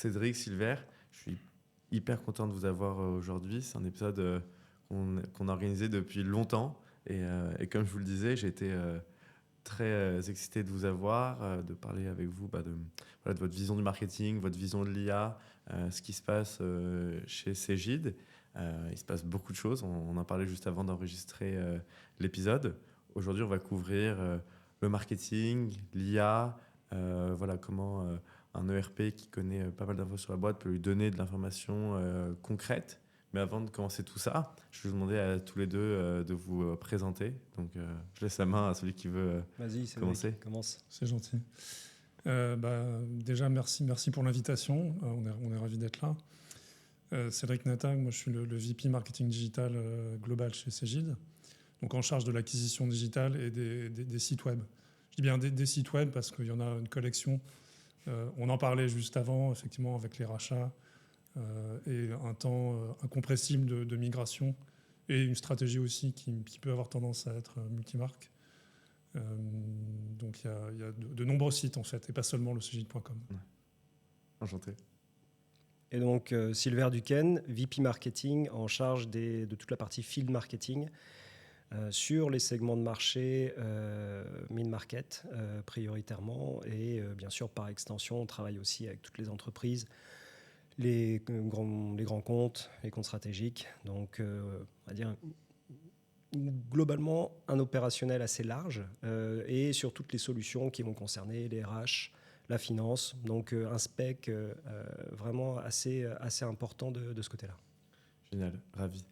Cédric, Silver. Je suis hyper content de vous avoir aujourd'hui. C'est un épisode qu'on a organisé depuis longtemps. Et comme je vous le disais, j'ai été très excité de vous avoir, de parler avec vous voilà, de votre vision du marketing, votre vision de l'IA, ce qui se passe chez Cegid. Il se passe beaucoup de choses. On en parlait juste avant d'enregistrer l'épisode. Aujourd'hui, on va couvrir le marketing, l'IA, voilà comment un ERP qui connaît pas mal d'infos sur la boîte peut lui donner de l'information concrète. Mais avant de commencer tout ça, je vais vous demander à tous les deux de vous présenter. Donc, je laisse la main à celui qui veut Vas-y, c'est commencer. commence. C'est gentil. Déjà, merci pour l'invitation. On est ravis d'être là. Cédric Nathan, moi je suis le VP Marketing Digital Global chez Cegid, donc en charge de l'acquisition digitale et des sites web. Je dis bien des sites web parce qu'il y en a une collection. On en parlait juste avant, effectivement, avec les rachats et un temps incompressible de migration et une stratégie aussi qui peut avoir tendance à être multimarque. Donc il y a de nombreux sites en fait, et pas seulement le cegid.com. Ouais. Enchanté. Et donc, Silver Duquesne, VP Marketing, en charge de toute la partie field marketing sur les segments de marché mid-market prioritairement. Et bien sûr, par extension, on travaille aussi avec toutes les entreprises, les grands comptes, les comptes stratégiques. Donc, on va dire globalement un opérationnel assez large et sur toutes les solutions qui vont concerner les RH, la finance, donc un spec vraiment assez important de ce côté-là. Génial, ravi.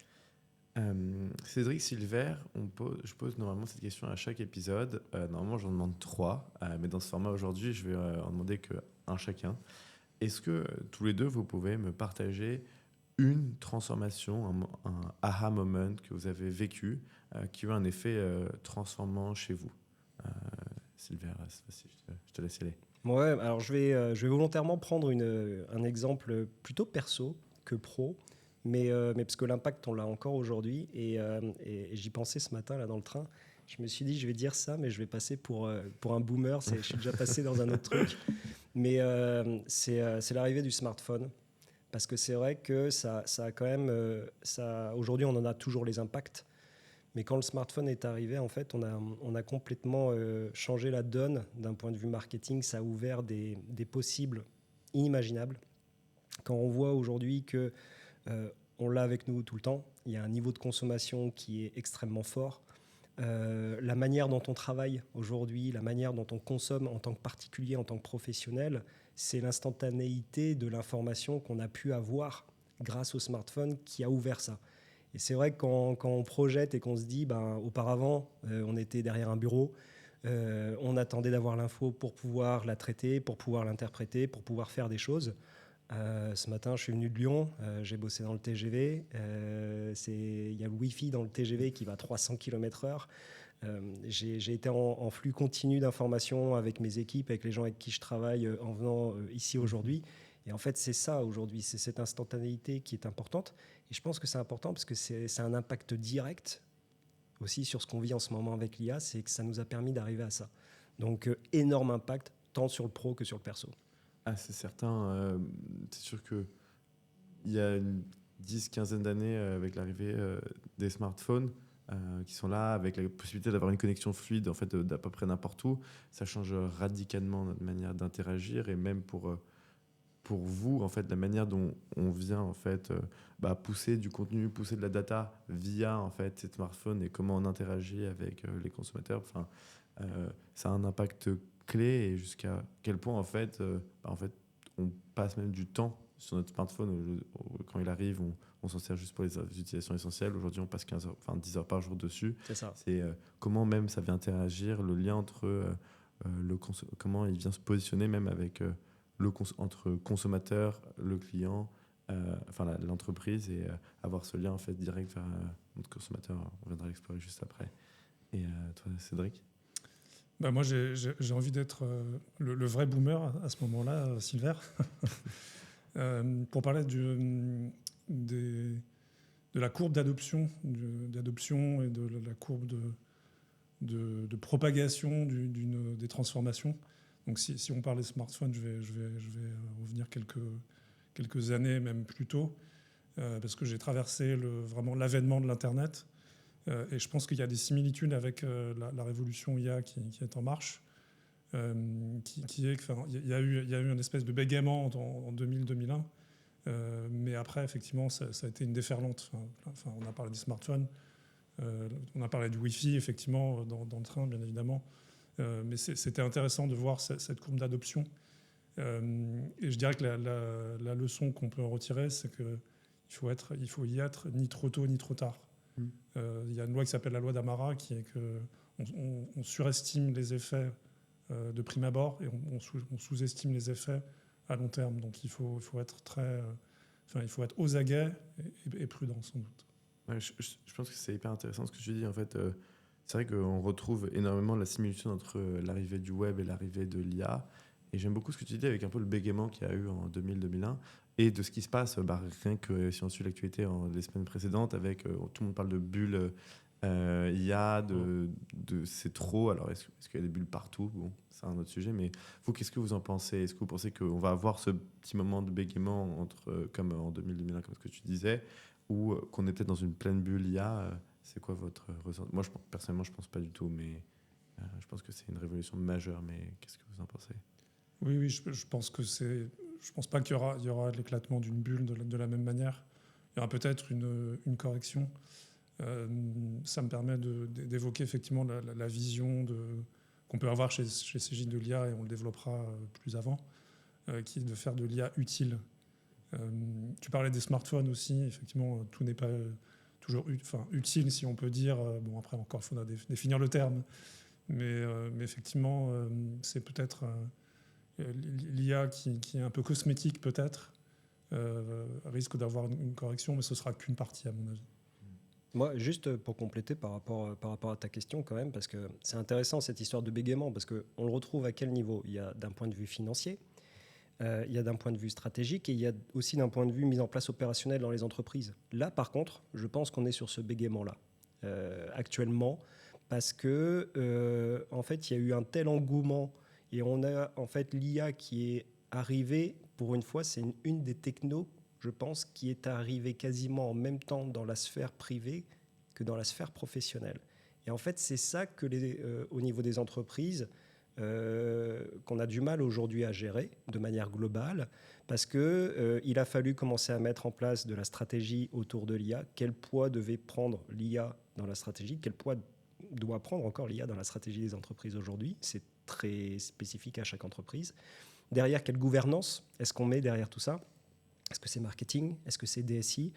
Cédric, Silver, je pose normalement cette question à chaque épisode. Normalement, j'en demande 3, mais dans ce format aujourd'hui, je vais en demander qu'un chacun. Est-ce que tous les deux, vous pouvez me partager une transformation, un aha moment que vous avez vécu, qui a eu un effet transformant chez vous? Silver, c'est facile, je te laisse y aller. Ouais, alors je vais volontairement prendre un exemple plutôt perso que pro, mais parce que l'impact, on l'a encore aujourd'hui. Et j'y pensais ce matin là dans le train. Je me suis dit, je vais dire ça, mais je vais passer pour un boomer. Je suis déjà passé dans un autre truc. Mais c'est l'arrivée du smartphone. Parce que c'est vrai que ça a quand même... aujourd'hui, on en a toujours les impacts. Mais quand le smartphone est arrivé, en fait, on a complètement changé la donne d'un point de vue marketing. Ça a ouvert des possibles inimaginables. Quand on voit aujourd'hui que on l'a avec nous tout le temps, il y a un niveau de consommation qui est extrêmement fort. La manière dont on travaille aujourd'hui, la manière dont on consomme en tant que particulier, en tant que professionnel, c'est l'instantanéité de l'information qu'on a pu avoir grâce au smartphone qui a ouvert ça. Et c'est vrai que quand on projette et qu'on se dit, auparavant, on était derrière un bureau, on attendait d'avoir l'info pour pouvoir la traiter, pour pouvoir l'interpréter, pour pouvoir faire des choses. Ce matin, je suis venu de Lyon, j'ai bossé dans le TGV. Il y a le Wi-Fi dans le TGV qui va à 300 km/h. J'ai été en flux continu d'informations avec mes équipes, avec les gens avec qui je travaille en venant ici aujourd'hui. Et en fait, c'est ça aujourd'hui, c'est cette instantanéité qui est importante. Et je pense que c'est important parce que c'est un impact direct aussi sur ce qu'on vit en ce moment avec l'IA, c'est que ça nous a permis d'arriver à ça. Donc, énorme impact, tant sur le pro que sur le perso. Ah, c'est certain. C'est sûr qu'il y a une 10-15 d'années, avec l'arrivée des smartphones qui sont là, avec la possibilité d'avoir une connexion fluide en fait, d'à peu près n'importe où, ça change radicalement notre manière d'interagir et même pour vous, en fait, la manière dont on vient en fait, pousser du contenu, pousser de la data via en fait, ces smartphones et comment on interagit avec les consommateurs, enfin, ça a un impact clé et jusqu'à quel point en fait, on passe même du temps sur notre smartphone. Quand il arrive, on s'en sert juste pour les utilisations essentielles. Aujourd'hui, on passe 10 heures par jour dessus. C'est ça. C'est comment même ça vient interagir, le lien entre comment il vient se positionner même avec entre consommateur, le client, l'entreprise et avoir ce lien en fait direct vers notre consommateur. On viendra l'explorer juste après. Et toi, Cédric? Moi, j'ai envie d'être le vrai boomer à ce moment-là, Silver, pour parler de la courbe d'adoption et de la courbe de propagation des transformations. Donc, si on parle des smartphones, je vais revenir quelques années, même plus tôt, parce que j'ai traversé vraiment l'avènement de l'Internet. Et je pense qu'il y a des similitudes avec la révolution IA qui est en marche. Il y a eu une espèce de bégaiement en 2000-2001. Mais après, effectivement, ça a été une déferlante. On a parlé des smartphones, on a parlé du Wi-Fi, effectivement, dans le train, bien évidemment. Mais c'était intéressant de voir cette courbe d'adoption. Et je dirais que la leçon qu'on peut en retirer, c'est qu'il faut y être ni trop tôt ni trop tard. Il y a une loi qui s'appelle la loi d'Amara, qui est qu'on surestime les effets de prime abord et on sous-estime les effets à long terme. Donc il faut être il faut être aux aguets et prudent sans doute. Ouais, je pense que c'est hyper intéressant ce que tu dis. En fait, c'est vrai qu'on retrouve énormément la similitude entre l'arrivée du web et l'arrivée de l'IA. Et j'aime beaucoup ce que tu dis avec un peu le bégaiement qu'il y a eu en 2000-2001 et de ce qui se passe, rien que si on suit l'actualité les semaines précédentes, avec tout le monde parle de bulles IA, c'est trop. Alors, est-ce qu'il y a des bulles partout? Bon, c'est un autre sujet, mais vous, qu'est-ce que vous en pensez? Est-ce que vous pensez qu'on va avoir ce petit moment de bégaiement comme en 2000-2001, comme ce que tu disais, ou qu'on est peut-être dans une pleine bulle IA? C'est quoi votre ressenti? Moi, personnellement, je pense pas du tout, mais je pense que c'est une révolution majeure. Mais qu'est-ce que vous en pensez? Oui, je pense que je pense pas qu'il y aura l'éclatement d'une bulle de la même manière. Il y aura peut-être une correction. Ça me permet d'évoquer effectivement la vision qu'on peut avoir chez Cégide de l'IA, et on le développera plus avant, qui est de faire de l'IA utile. Tu parlais des smartphones aussi. Effectivement, tout n'est pas toujours utile, si on peut dire. Bon, après, encore, il faudra définir le terme. Mais effectivement, c'est peut-être l'IA qui est un peu cosmétique, peut-être, risque d'avoir une correction, mais ce ne sera qu'une partie, à mon avis. Moi, juste pour compléter par rapport à ta question quand même, parce que c'est intéressant cette histoire de bégaiement, parce qu'on le retrouve à quel niveau? Il y a d'un point de vue financier, il y a d'un point de vue stratégique, et il y a aussi d'un point de vue mise en place opérationnelle dans les entreprises. Là, par contre, je pense qu'on est sur ce bégaiement-là, actuellement, parce que en fait, il y a eu un tel engouement, et on a en fait l'IA qui est arrivée, pour une fois, c'est une des technos, je pense, qui est arrivé quasiment en même temps dans la sphère privée que dans la sphère professionnelle. Et en fait, c'est ça que au niveau des entreprises, qu'on a du mal aujourd'hui à gérer de manière globale, parce qu'il a fallu commencer à mettre en place de la stratégie autour de l'IA. Quel poids devait prendre l'IA dans la stratégie? Quel poids doit prendre encore l'IA dans la stratégie des entreprises aujourd'hui? C'est très spécifique à chaque entreprise. Derrière, quelle gouvernance est-ce qu'on met derrière tout ça? Est-ce que c'est marketing? Est-ce que c'est DSI?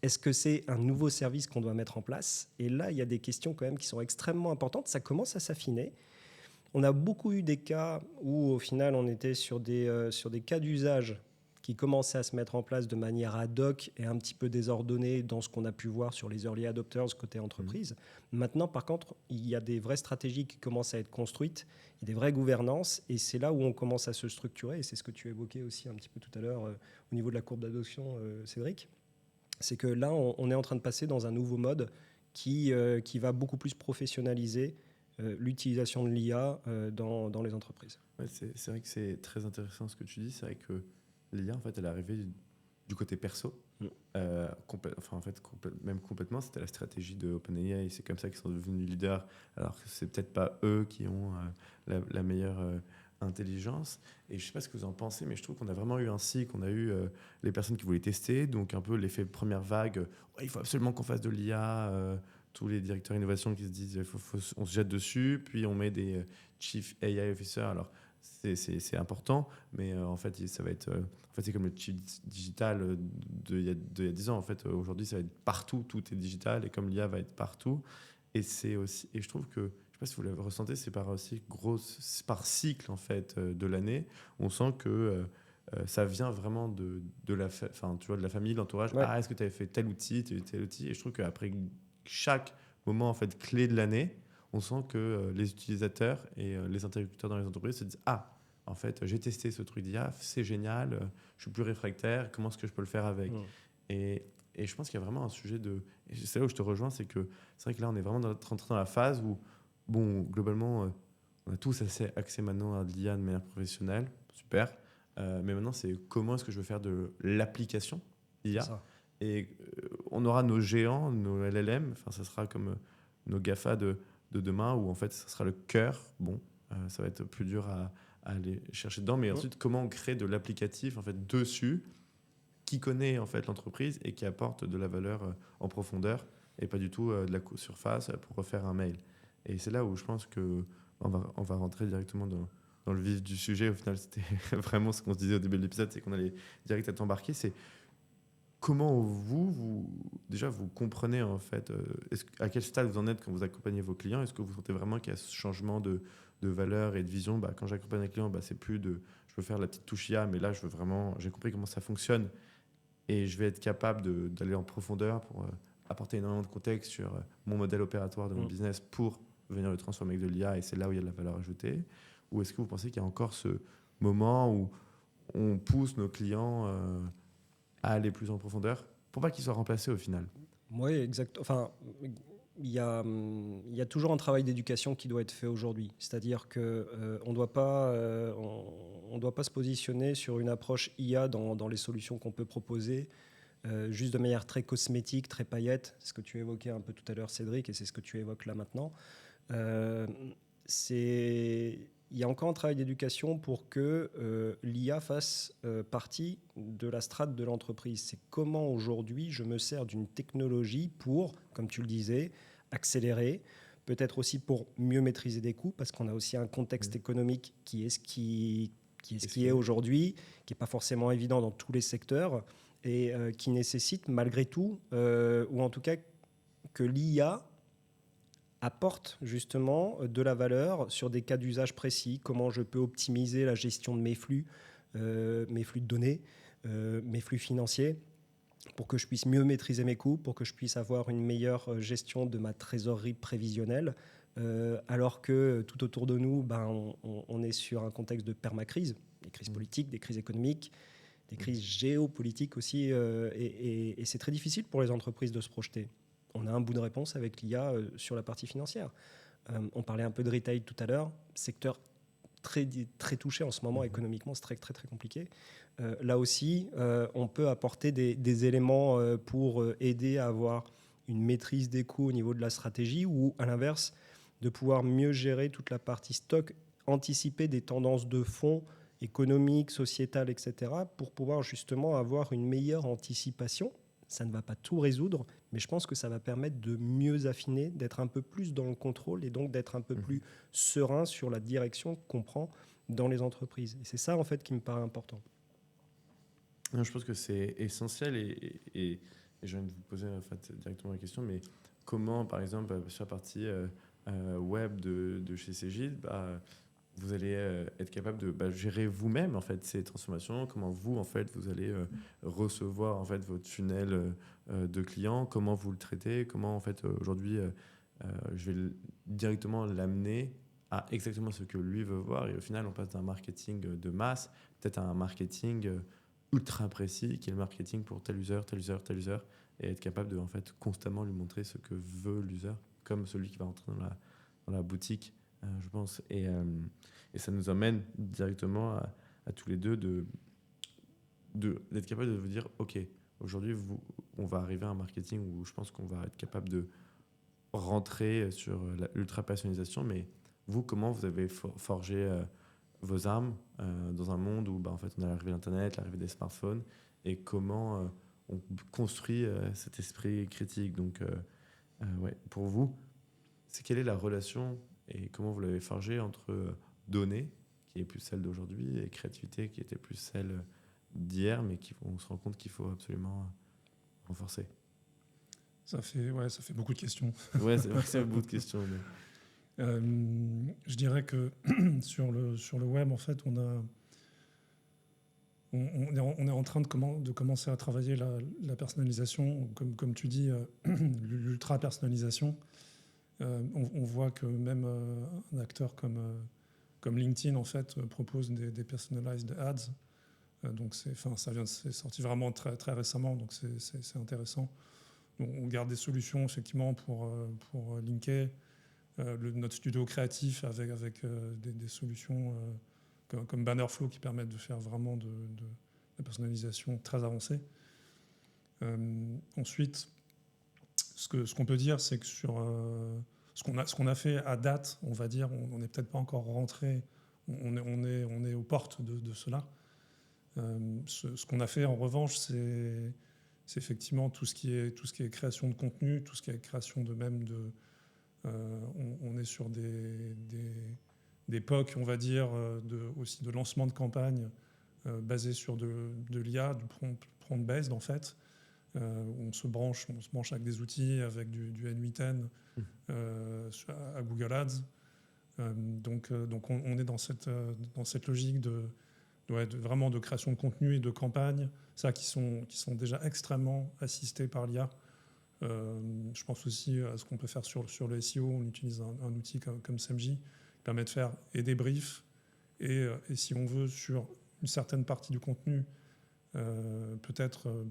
Est-ce que c'est un nouveau service qu'on doit mettre en place? Et là, il y a des questions quand même qui sont extrêmement importantes. Ça commence à s'affiner. On a beaucoup eu des cas où, au final, on était sur des cas d'usage qui commençaient à se mettre en place de manière ad hoc et un petit peu désordonnée dans ce qu'on a pu voir sur les early adopters côté entreprise. Maintenant, par contre, il y a des vraies stratégies qui commencent à être construites, il y a des vraies gouvernances, et c'est là où on commence à se structurer, et c'est ce que tu évoquais aussi un petit peu tout à l'heure au niveau de la courbe d'adoption, Cédric. C'est que là, on est en train de passer dans un nouveau mode qui va beaucoup plus professionnaliser l'utilisation de l'IA dans les entreprises. Ouais, c'est vrai que c'est très intéressant ce que tu dis. C'est vrai que l'IA, en fait, elle est arrivée du côté perso. Même complètement, c'était la stratégie de OpenAI. C'est comme ça qu'ils sont devenus leaders, alors que c'est peut-être pas eux qui ont la meilleure intelligence. Et je sais pas ce que vous en pensez, mais je trouve qu'on a vraiment eu un cycle. On a eu les personnes qui voulaient tester, donc un peu l'effet première vague. Ouais, il faut absolument qu'on fasse de l'IA. Tous les directeurs d'innovation qui se disent on se jette dessus, puis on met des Chief AI Officer. Alors, c'est important, mais en fait, ça va être. En fait, c'est comme le chip digital d'il y a 10 ans. En fait, aujourd'hui, ça va être partout, tout est digital, et comme l'IA va être partout. Et je trouve que, je ne sais pas si vous l'avez ressenti, c'est par cycle en fait de l'année. On sent que ça vient vraiment de la famille, de l'entourage. Ouais. Ah, est-ce que tu avais fait tel outil? Et je trouve qu'après chaque moment en fait clé de l'année, on sent que les utilisateurs et les interlocuteurs dans les entreprises se disent ah, en fait, j'ai testé ce truc d'IA, c'est génial, je suis plus réfractaire, comment est-ce que je peux le faire avec? Et je pense qu'il y a vraiment un sujet et c'est là où je te rejoins, c'est vrai que là, on est vraiment rentré dans la phase où, bon, globalement, on a tous assez accès maintenant à de l'IA de manière professionnelle, super. Mais maintenant, c'est comment est-ce que je veux faire de l'application IA. C'est ça. Et on aura nos géants, nos LLM, enfin, ça sera comme nos GAFA de demain, où en fait, ça sera le cœur. Bon, ça va être plus dur à aller chercher dedans. Mais ensuite, comment on crée de l'applicatif en fait, dessus, qui connaît en fait, l'entreprise et qui apporte de la valeur en profondeur et pas du tout de la surface pour refaire un mail. Et c'est là où je pense qu'on va rentrer directement dans le vif du sujet. Au final, c'était vraiment ce qu'on se disait au début de l'épisode, c'est qu'on allait direct à t'embarquer. C'est comment déjà vous comprenez en fait, à quel stade vous en êtes quand vous accompagnez vos clients. Est-ce que vous sentez vraiment qu'il y a ce changement de valeur et de vision? Quand j'accompagne un client, c'est plus de je veux faire la petite touche IA, mais là j'ai compris comment ça fonctionne et je vais être capable d'aller en profondeur pour apporter énormément de contexte sur mon modèle opératoire de mon business pour venir le transformer avec de l'IA, et c'est là où il y a de la valeur ajoutée? Ou est-ce que vous pensez qu'il y a encore ce moment où on pousse nos clients à aller plus en profondeur pour pas qu'ils soient remplacés au final? Oui, exact. Enfin, il y a toujours un travail d'éducation qui doit être fait aujourd'hui. C'est-à-dire qu'on ne doit pas se positionner sur une approche IA dans les solutions qu'on peut proposer, juste de manière très cosmétique, très paillette. C'est ce que tu évoquais un peu tout à l'heure, Cédric, et c'est ce que tu évoques là maintenant. Il y a encore un travail d'éducation pour que l'IA fasse partie de la strate de l'entreprise. C'est comment aujourd'hui je me sers d'une technologie pour, comme tu le disais, accélérer, peut-être aussi pour mieux maîtriser des coûts, parce qu'on a aussi un contexte économique qui est ce qui est aujourd'hui, qui n'est pas forcément évident dans tous les secteurs, et qui nécessite malgré tout, ou en tout cas que l'IA apporte justement de la valeur sur des cas d'usage précis, comment je peux optimiser la gestion de mes flux de données, mes flux financiers, pour que je puisse mieux maîtriser mes coûts, pour que je puisse avoir une meilleure gestion de ma trésorerie prévisionnelle, alors que tout autour de nous, on est sur un contexte de permacrise, des crises politiques, des crises économiques, des crises géopolitiques aussi, et c'est très difficile pour les entreprises de se projeter. On a un bout de réponse avec l'IA sur la partie financière. On parlait un peu de retail tout à l'heure, secteur très, très touché en ce moment économiquement, c'est très, très, très compliqué. Là aussi, on peut apporter des éléments pour aider à avoir une maîtrise des coûts au niveau de la stratégie, ou à l'inverse, de pouvoir mieux gérer toute la partie stock, anticiper des tendances de fond économiques, sociétales, etc., pour pouvoir justement avoir une meilleure anticipation. Ça ne va pas tout résoudre, mais je pense que ça va permettre de mieux affiner, d'être un peu plus dans le contrôle et donc d'être un peu plus serein sur la direction qu'on prend dans les entreprises. Et c'est ça, en fait, qui me paraît important. Non, je pense que c'est essentiel et je viens de vous poser en fait, directement la question, mais comment, par exemple, sur la partie web de chez Cégide, vous allez être capable de gérer vous-même en fait ces transformations. Comment vous en fait vous allez recevoir en fait votre funnel de clients, comment vous le traitez, comment en fait aujourd'hui je vais directement l'amener à exactement ce que lui veut voir, et au final on passe d'un marketing de masse peut-être à un marketing ultra précis qui est le marketing pour tel user, tel user, tel user, et être capable de en fait constamment lui montrer ce que veut l'user, comme celui qui va rentrer dans la boutique. Je pense. Et ça nous emmène directement à tous les deux d'être capable de vous dire, OK, aujourd'hui, on va arriver à un marketing où je pense qu'on va être capable de rentrer sur l'ultra-personnalisation, mais vous, comment vous avez forgé vos armes dans un monde où en fait, on a l'arrivée d'Internet, l'arrivée des smartphones, et comment on construit cet esprit critique. Donc, ouais, pour vous, quelle est la relation et comment vous l'avez forgé entre données, qui est plus celle d'aujourd'hui, et créativité, qui était plus celle d'hier, mais on se rend compte qu'il faut absolument renforcer? Ça fait beaucoup de questions. Ouais, c'est vrai que c'est un bout de questions. Mais... je dirais que sur le web, en fait, on est en train de commencer à travailler la personnalisation, comme tu dis, l'ultra-personnalisation. On voit que même un acteur comme LinkedIn en fait propose des personalized ads. Donc c'est sorti vraiment très, très récemment, donc c'est intéressant. Donc on garde des solutions effectivement pour linker notre studio créatif avec des solutions comme Bannerflow qui permettent de faire vraiment de la personnalisation très avancée. Ensuite, ce qu'on peut dire, c'est que sur ce qu'on a fait à date, on va dire, on n'est peut-être pas encore rentré, on est aux portes de cela. Ce qu'on a fait en revanche, c'est effectivement tout ce qui est création de contenu, tout ce qui est création de même de. On est sur des POC, on va dire, aussi de lancement de campagne basé sur de l'IA, du prompt-based en fait. On se branche avec des outils, avec du N8N à Google Ads. Donc on est dans cette logique vraiment de création de contenu et de campagne, qui sont déjà extrêmement assistés par l'IA. Je pense aussi à ce qu'on peut faire sur le SEO. On utilise un outil comme SEMJ qui permet de faire et des briefs et si on veut sur une certaine partie du contenu peut-être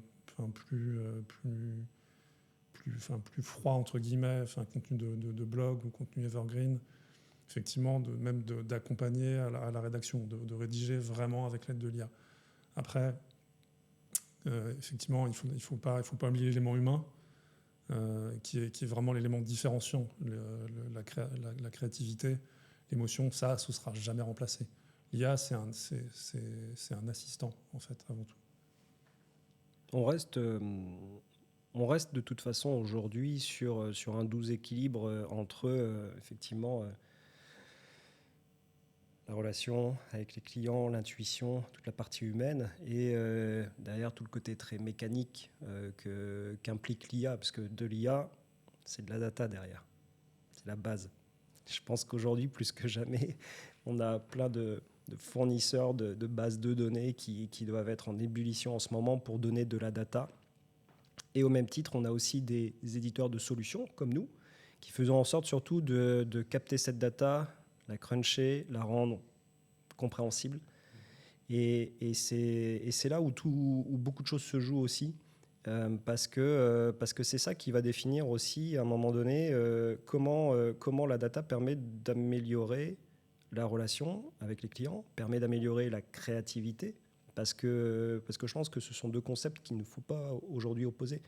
plus froid entre guillemets, contenu de blog ou contenu evergreen, effectivement d'accompagner à la rédaction, de rédiger vraiment avec l'aide de l'IA. Après, effectivement, il faut pas oublier l'élément humain. Qui est vraiment l'élément différenciant, la créativité, l'émotion, ce sera jamais remplacé. L'IA, c'est un assistant, en fait, avant tout. On reste de toute façon aujourd'hui sur un doux équilibre entre, effectivement, la relation avec les clients, l'intuition, toute la partie humaine et derrière tout le côté très mécanique qu'implique l'IA, parce que de l'IA, c'est de la data derrière, c'est la base. Je pense qu'aujourd'hui, plus que jamais, on a plein de fournisseurs de bases de données qui doivent être en ébullition en ce moment pour donner de la data. Et au même titre, on a aussi des éditeurs de solutions comme nous qui faisons en sorte surtout de capter cette data, la cruncher, la rendre compréhensible. Et c'est là où beaucoup de choses se jouent aussi, parce que c'est ça qui va définir aussi à un moment donné comment la data permet d'améliorer la relation avec les clients, permet d'améliorer la créativité, parce que je pense que ce sont deux concepts qu'il ne faut pas aujourd'hui opposer.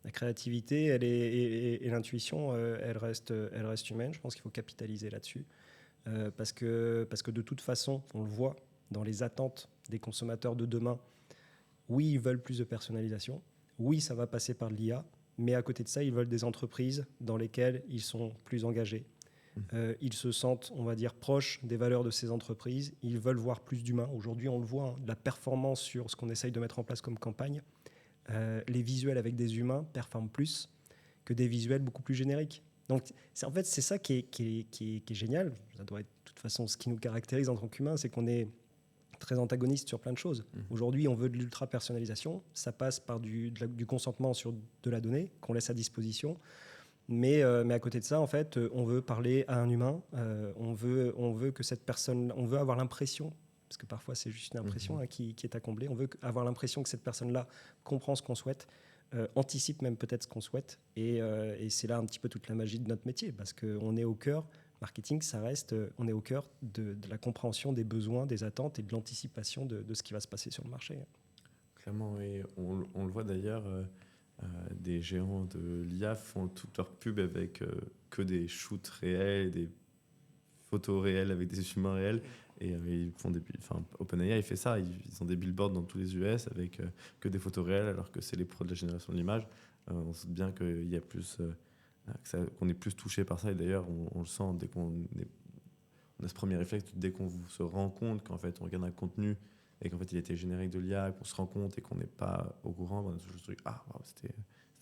La créativité et l'intuition, elles restent humaines. Je pense qu'il faut capitaliser là-dessus. Parce que de toute façon, on le voit dans les attentes des consommateurs de demain. Oui, ils veulent plus de personnalisation. Oui, ça va passer par l'IA. Mais à côté de ça, ils veulent des entreprises dans lesquelles ils sont plus engagés. Ils se sentent, on va dire, proches des valeurs de ces entreprises. Ils veulent voir plus d'humains. Aujourd'hui, on le voit, de la performance sur ce qu'on essaye de mettre en place comme campagne. Les visuels avec des humains performent plus que des visuels beaucoup plus génériques. Donc, en fait, c'est ça qui est génial. Ça doit être de toute façon ce qui nous caractérise en tant qu'humains, c'est qu'on est très antagoniste sur plein de choses. Aujourd'hui, on veut de l'ultra-personnalisation. Ça passe par du consentement sur de la donnée qu'on laisse à disposition. Mais à côté de ça, en fait, on veut parler à un humain. On veut que cette personne... On veut avoir l'impression, parce que parfois c'est juste une impression qui est à combler, on veut avoir l'impression que cette personne-là comprend ce qu'on souhaite, anticipe même peut-être ce qu'on souhaite. Et c'est là un petit peu toute la magie de notre métier, parce qu'on est au cœur, marketing, ça reste, on est au cœur de la compréhension des besoins, des attentes et de l'anticipation de ce qui va se passer sur le marché. Clairement, et on le voit d'ailleurs, des géants de l'IA font toute leur pub avec que des shoots réels, des photos réelles avec des humains réels. Et ils font OpenAI, il fait ça. Ils ont des billboards dans tous les US avec que des photos réelles, alors que c'est les pros de la génération de l'image. On sait bien qu'il y a plus, qu'on est plus touché par ça. Et d'ailleurs, on le sent dès qu'on a ce premier réflexe, dès qu'on se rend compte qu'en fait, on regarde un contenu et qu'en fait, il était générique de l'IA, qu'on se rend compte et qu'on n'est pas au courant, on a toujours ce truc, c'était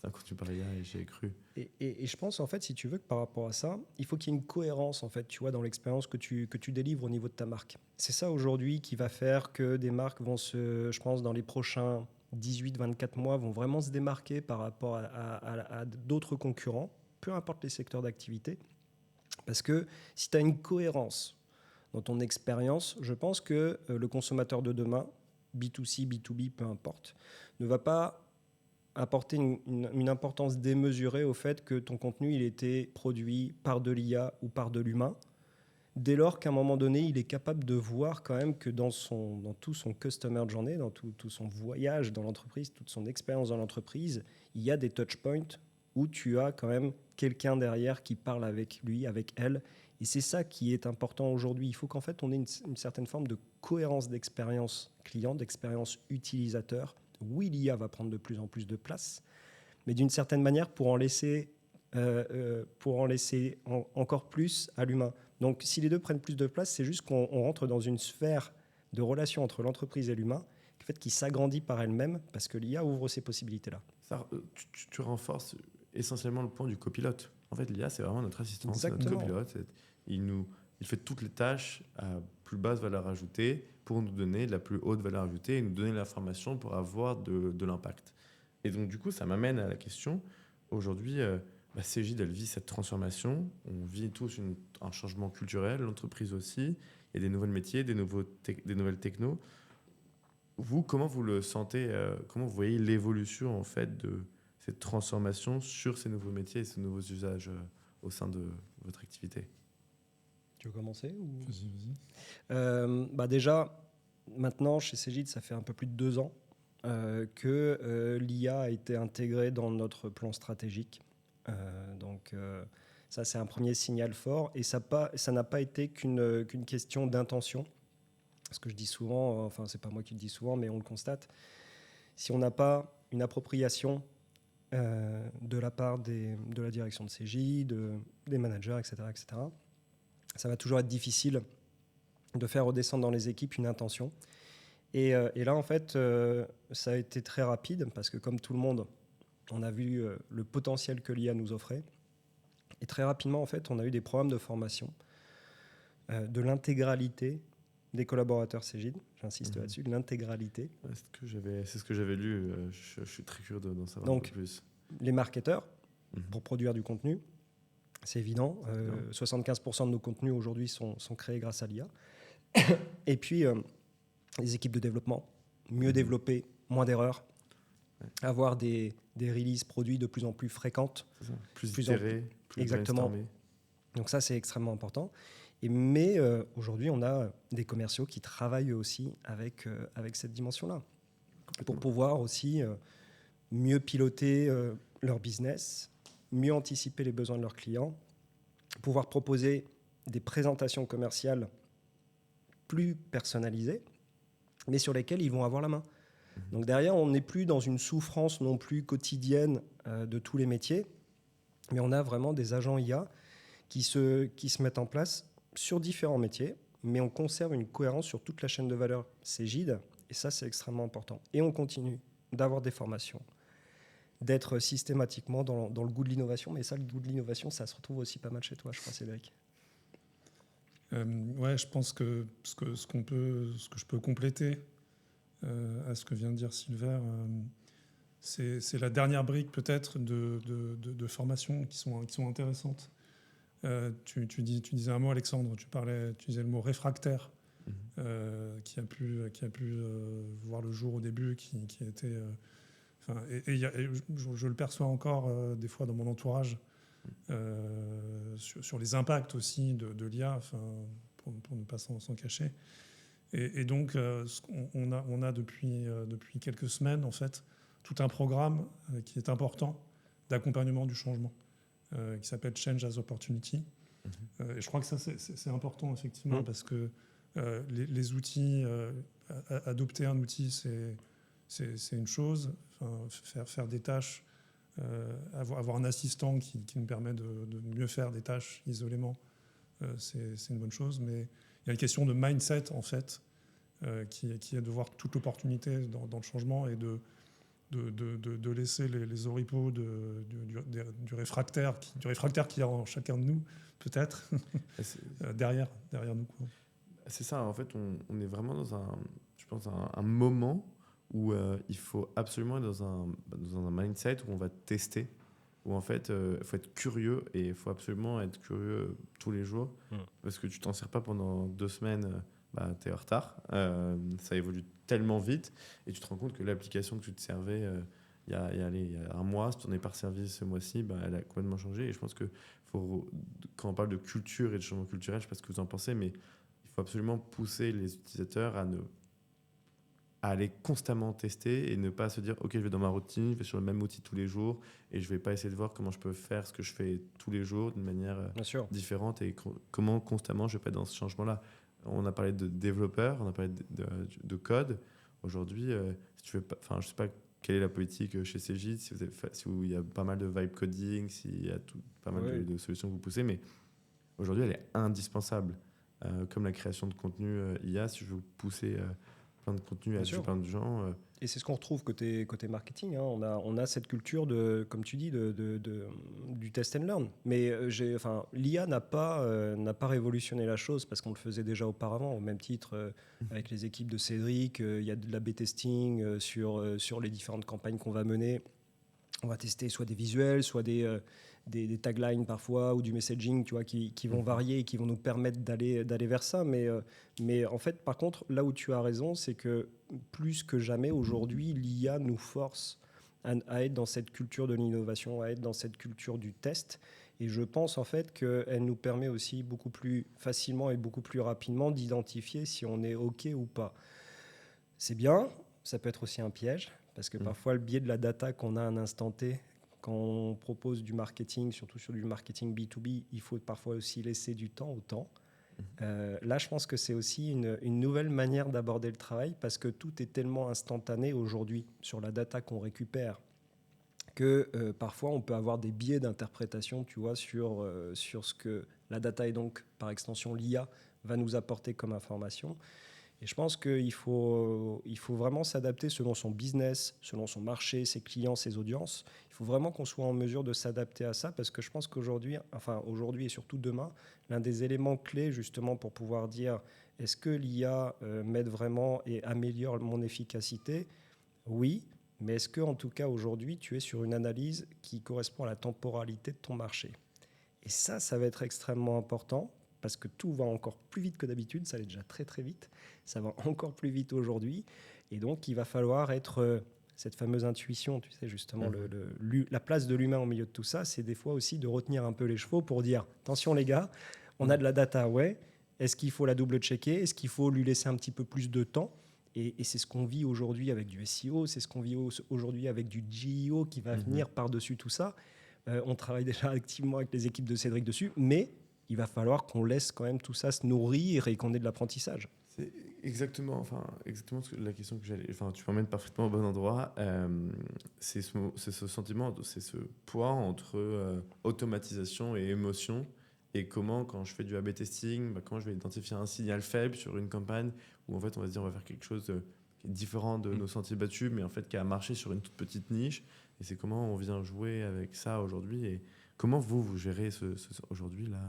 un contenu par l'IA et j'y ai cru. Et je pense, en fait, si tu veux, que par rapport à ça, il faut qu'il y ait une cohérence, en fait, tu vois, dans l'expérience que tu délivres au niveau de ta marque. C'est ça, aujourd'hui, qui va faire que des marques vont je pense, dans les prochains 18-24 mois, vont vraiment se démarquer par rapport à d'autres concurrents, peu importe les secteurs d'activité. Parce que si tu as une cohérence dans ton expérience, je pense que le consommateur de demain, B2C, B2B, peu importe, ne va pas apporter une importance démesurée au fait que ton contenu il était produit par de l'IA ou par de l'humain. dès lors qu'à un moment donné, il est capable de voir quand même que dans tout son customer journey, dans tout son voyage dans l'entreprise, toute son expérience dans l'entreprise, il y a des touch points où tu as quand même quelqu'un derrière qui parle avec lui, avec elle. Et c'est ça qui est important aujourd'hui. Il faut qu'en fait, on ait une certaine forme de cohérence d'expérience client, d'expérience utilisateur. Oui, l'IA va prendre de plus en plus de place, mais d'une certaine manière, pour en laisser encore plus à l'humain. Donc, si les deux prennent plus de place, c'est juste qu'on rentre dans une sphère de relation entre l'entreprise et l'humain, en fait, qui s'agrandit par elle-même parce que l'IA ouvre ces possibilités-là. Tu renforces essentiellement le point du copilote. En fait, l'IA, c'est vraiment notre assistant, c'est notre Exactement. copilote. Il fait toutes les tâches à plus basse valeur ajoutée pour nous donner la plus haute valeur ajoutée et nous donner l'information pour avoir de l'impact. Et donc, du coup, ça m'amène à la question. Aujourd'hui, Cegid, elle vit cette transformation. On vit tous un changement culturel, l'entreprise aussi. Il y a des nouveaux métiers, des nouvelles technos. Vous, comment vous le sentez comment vous voyez l'évolution en fait de cette transformation sur ces nouveaux métiers et ces nouveaux usages au sein de votre activité? Tu veux commencer ou... Vas-y. Déjà, maintenant, chez Cegid, ça fait un peu plus de 2 ans que l'IA a été intégrée dans notre plan stratégique. Donc, ça, c'est un premier signal fort. Et ça n'a pas été qu'une question d'intention. Ce que je dis souvent, enfin, c'est pas moi qui le dis souvent, mais on le constate. Si on n'a pas une appropriation de la part de la direction de CJ, des managers, etc., ça va toujours être difficile de faire redescendre dans les équipes une intention. Et là, en fait, ça a été très rapide parce que, comme tout le monde, on a vu le potentiel que l'IA nous offrait. Et très rapidement, en fait, on a eu des programmes de formation de l'intégralité des collaborateurs Cegid. J'insiste là-dessus, l'intégralité. C'est ce que j'avais lu. Je suis très curieux d'en savoir Donc, un peu plus. Les marketeurs, pour produire du contenu, c'est évident. 75% de nos contenus aujourd'hui sont créés grâce à l'IA. Et puis, les équipes de développement, mieux développer, moins d'erreurs, avoir des releases produits de plus en plus fréquentes. C'est ça. Plus itéré, plus exactement. brainstormé. Donc ça, c'est extrêmement important. Mais aujourd'hui, on a des commerciaux qui travaillent aussi avec cette dimension-là pour pouvoir aussi mieux piloter leur business, mieux anticiper les besoins de leurs clients, pouvoir proposer des présentations commerciales plus personnalisées, mais sur lesquelles ils vont avoir la main. Donc derrière, on n'est plus dans une souffrance non plus quotidienne de tous les métiers, mais on a vraiment des agents IA qui se mettent en place sur différents métiers, mais on conserve une cohérence sur toute la chaîne de valeur Cegid, et ça, c'est extrêmement important. Et on continue d'avoir des formations, d'être systématiquement dans le goût de l'innovation, mais ça, le goût de l'innovation, ça se retrouve aussi pas mal chez toi, je crois, Cédric. Ouais, je pense que ce que je peux compléter à ce que vient de dire Silver, c'est la dernière brique peut-être de formation qui sont intéressantes. Tu disais un mot, Alexandre, tu disais le mot réfractaire, qui a pu voir le jour au début, qui a été... je le perçois encore des fois dans mon entourage, sur les impacts aussi de l'IA, pour ne pas s'en cacher. Et donc, on a depuis quelques semaines, en fait, tout un programme qui est important d'accompagnement du changement, qui s'appelle Change as Opportunity. Et je crois que ça, c'est important, effectivement, parce que les outils, adopter un outil, c'est une chose. Faire des tâches, avoir un assistant qui nous permet de mieux faire des tâches isolément, c'est une bonne chose. Mais il y a une question de mindset, en fait, qui est de voir toute l'opportunité dans le changement et de laisser les oripeaux du réfractaire qui est en chacun de nous, peut-être, derrière nous, quoi. C'est ça, en fait, on est vraiment dans un moment où il faut absolument être dans un mindset où on va tester, où en fait, il faut être curieux et il faut absolument être curieux tous les jours, parce que tu t'en sers pas pendant 2 semaines, tu es en retard, ça évolue tellement vite et tu te rends compte que l'application que tu te servais il y a un mois, si on n'est pas servi ce mois-ci, elle a complètement changé. Et je pense que quand on parle de culture et de changement culturel, je ne sais pas ce que vous en pensez, mais il faut absolument pousser les utilisateurs à aller constamment tester et ne pas se dire ok, je vais dans ma routine, je vais sur le même outil tous les jours et je vais pas essayer de voir comment je peux faire ce que je fais tous les jours d'une manière différente et comment constamment je vais pas être dans ce changement-là. On a parlé de développeurs, on a parlé de code. Aujourd'hui, si tu veux pas, enfin, je sais pas quelle est la politique chez Cegid, si il y a pas mal de vibe coding, s'il y a pas mal de solutions que vous poussez, mais aujourd'hui, elle est indispensable. Comme la création de contenu IA, si je veux pousser plein de contenu à plein de gens. Et c'est ce qu'on retrouve côté marketing. Hein. On a cette culture comme tu dis, du test and learn. Mais l'IA n'a pas révolutionné la chose parce qu'on le faisait déjà auparavant. Au même titre, avec les équipes de Cédric, il y a de l'A/B testing sur les différentes campagnes qu'on va mener. On va tester soit des visuels, soit des taglines parfois ou du messaging, tu vois, qui vont varier et qui vont nous permettre d'aller vers ça. Mais en fait, par contre, là où tu as raison, c'est que plus que jamais aujourd'hui, l'IA nous force à être dans cette culture de l'innovation, à être dans cette culture du test. Et je pense en fait qu'elle nous permet aussi beaucoup plus facilement et beaucoup plus rapidement d'identifier si on est OK ou pas. C'est bien, ça peut être aussi un piège. Parce que parfois, le biais de la data qu'on a à un instant T, quand on propose du marketing, surtout sur du marketing B2B, il faut parfois aussi laisser du temps au temps. Là, je pense que c'est aussi une nouvelle manière d'aborder le travail parce que tout est tellement instantané aujourd'hui sur la data qu'on récupère que parfois, on peut avoir des biais d'interprétation, tu vois, sur ce que la data et donc, par extension, l'IA va nous apporter comme information. Et je pense qu'il faut vraiment s'adapter selon son business, selon son marché, ses clients, ses audiences. Il faut vraiment qu'on soit en mesure de s'adapter à ça parce que je pense qu'aujourd'hui, et surtout demain, l'un des éléments clés justement pour pouvoir dire est-ce que l'IA m'aide vraiment et améliore mon efficacité ? Oui, mais est-ce que en tout cas aujourd'hui, tu es sur une analyse qui correspond à la temporalité de ton marché ? Et ça va être extrêmement important parce que tout va encore plus vite que d'habitude, ça allait déjà très très vite, ça va encore plus vite aujourd'hui, et donc il va falloir être cette fameuse intuition, tu sais justement, la place de l'humain au milieu de tout ça, c'est des fois aussi de retenir un peu les chevaux pour dire, attention les gars, on a de la data, ouais, est-ce qu'il faut la double-checker, est-ce qu'il faut lui laisser un petit peu plus de temps ? Et c'est ce qu'on vit aujourd'hui avec du SEO, c'est ce qu'on vit aujourd'hui avec du GEO qui va venir par-dessus tout ça. On travaille déjà activement avec les équipes de Cédric dessus, mais il va falloir qu'on laisse quand même tout ça se nourrir et qu'on ait de l'apprentissage. C'est exactement la question que j'allais. Enfin, tu m'emmènes parfaitement au bon endroit. C'est ce sentiment, c'est ce poids entre automatisation et émotion. Et comment, quand je fais du A/B testing, comment je vais identifier un signal faible sur une campagne où en fait on va se dire on va faire quelque chose qui est différent de nos sentiers battus, mais en fait qui a marché sur une toute petite niche. Et c'est comment on vient jouer avec ça aujourd'hui. Et comment vous gérez aujourd'hui là,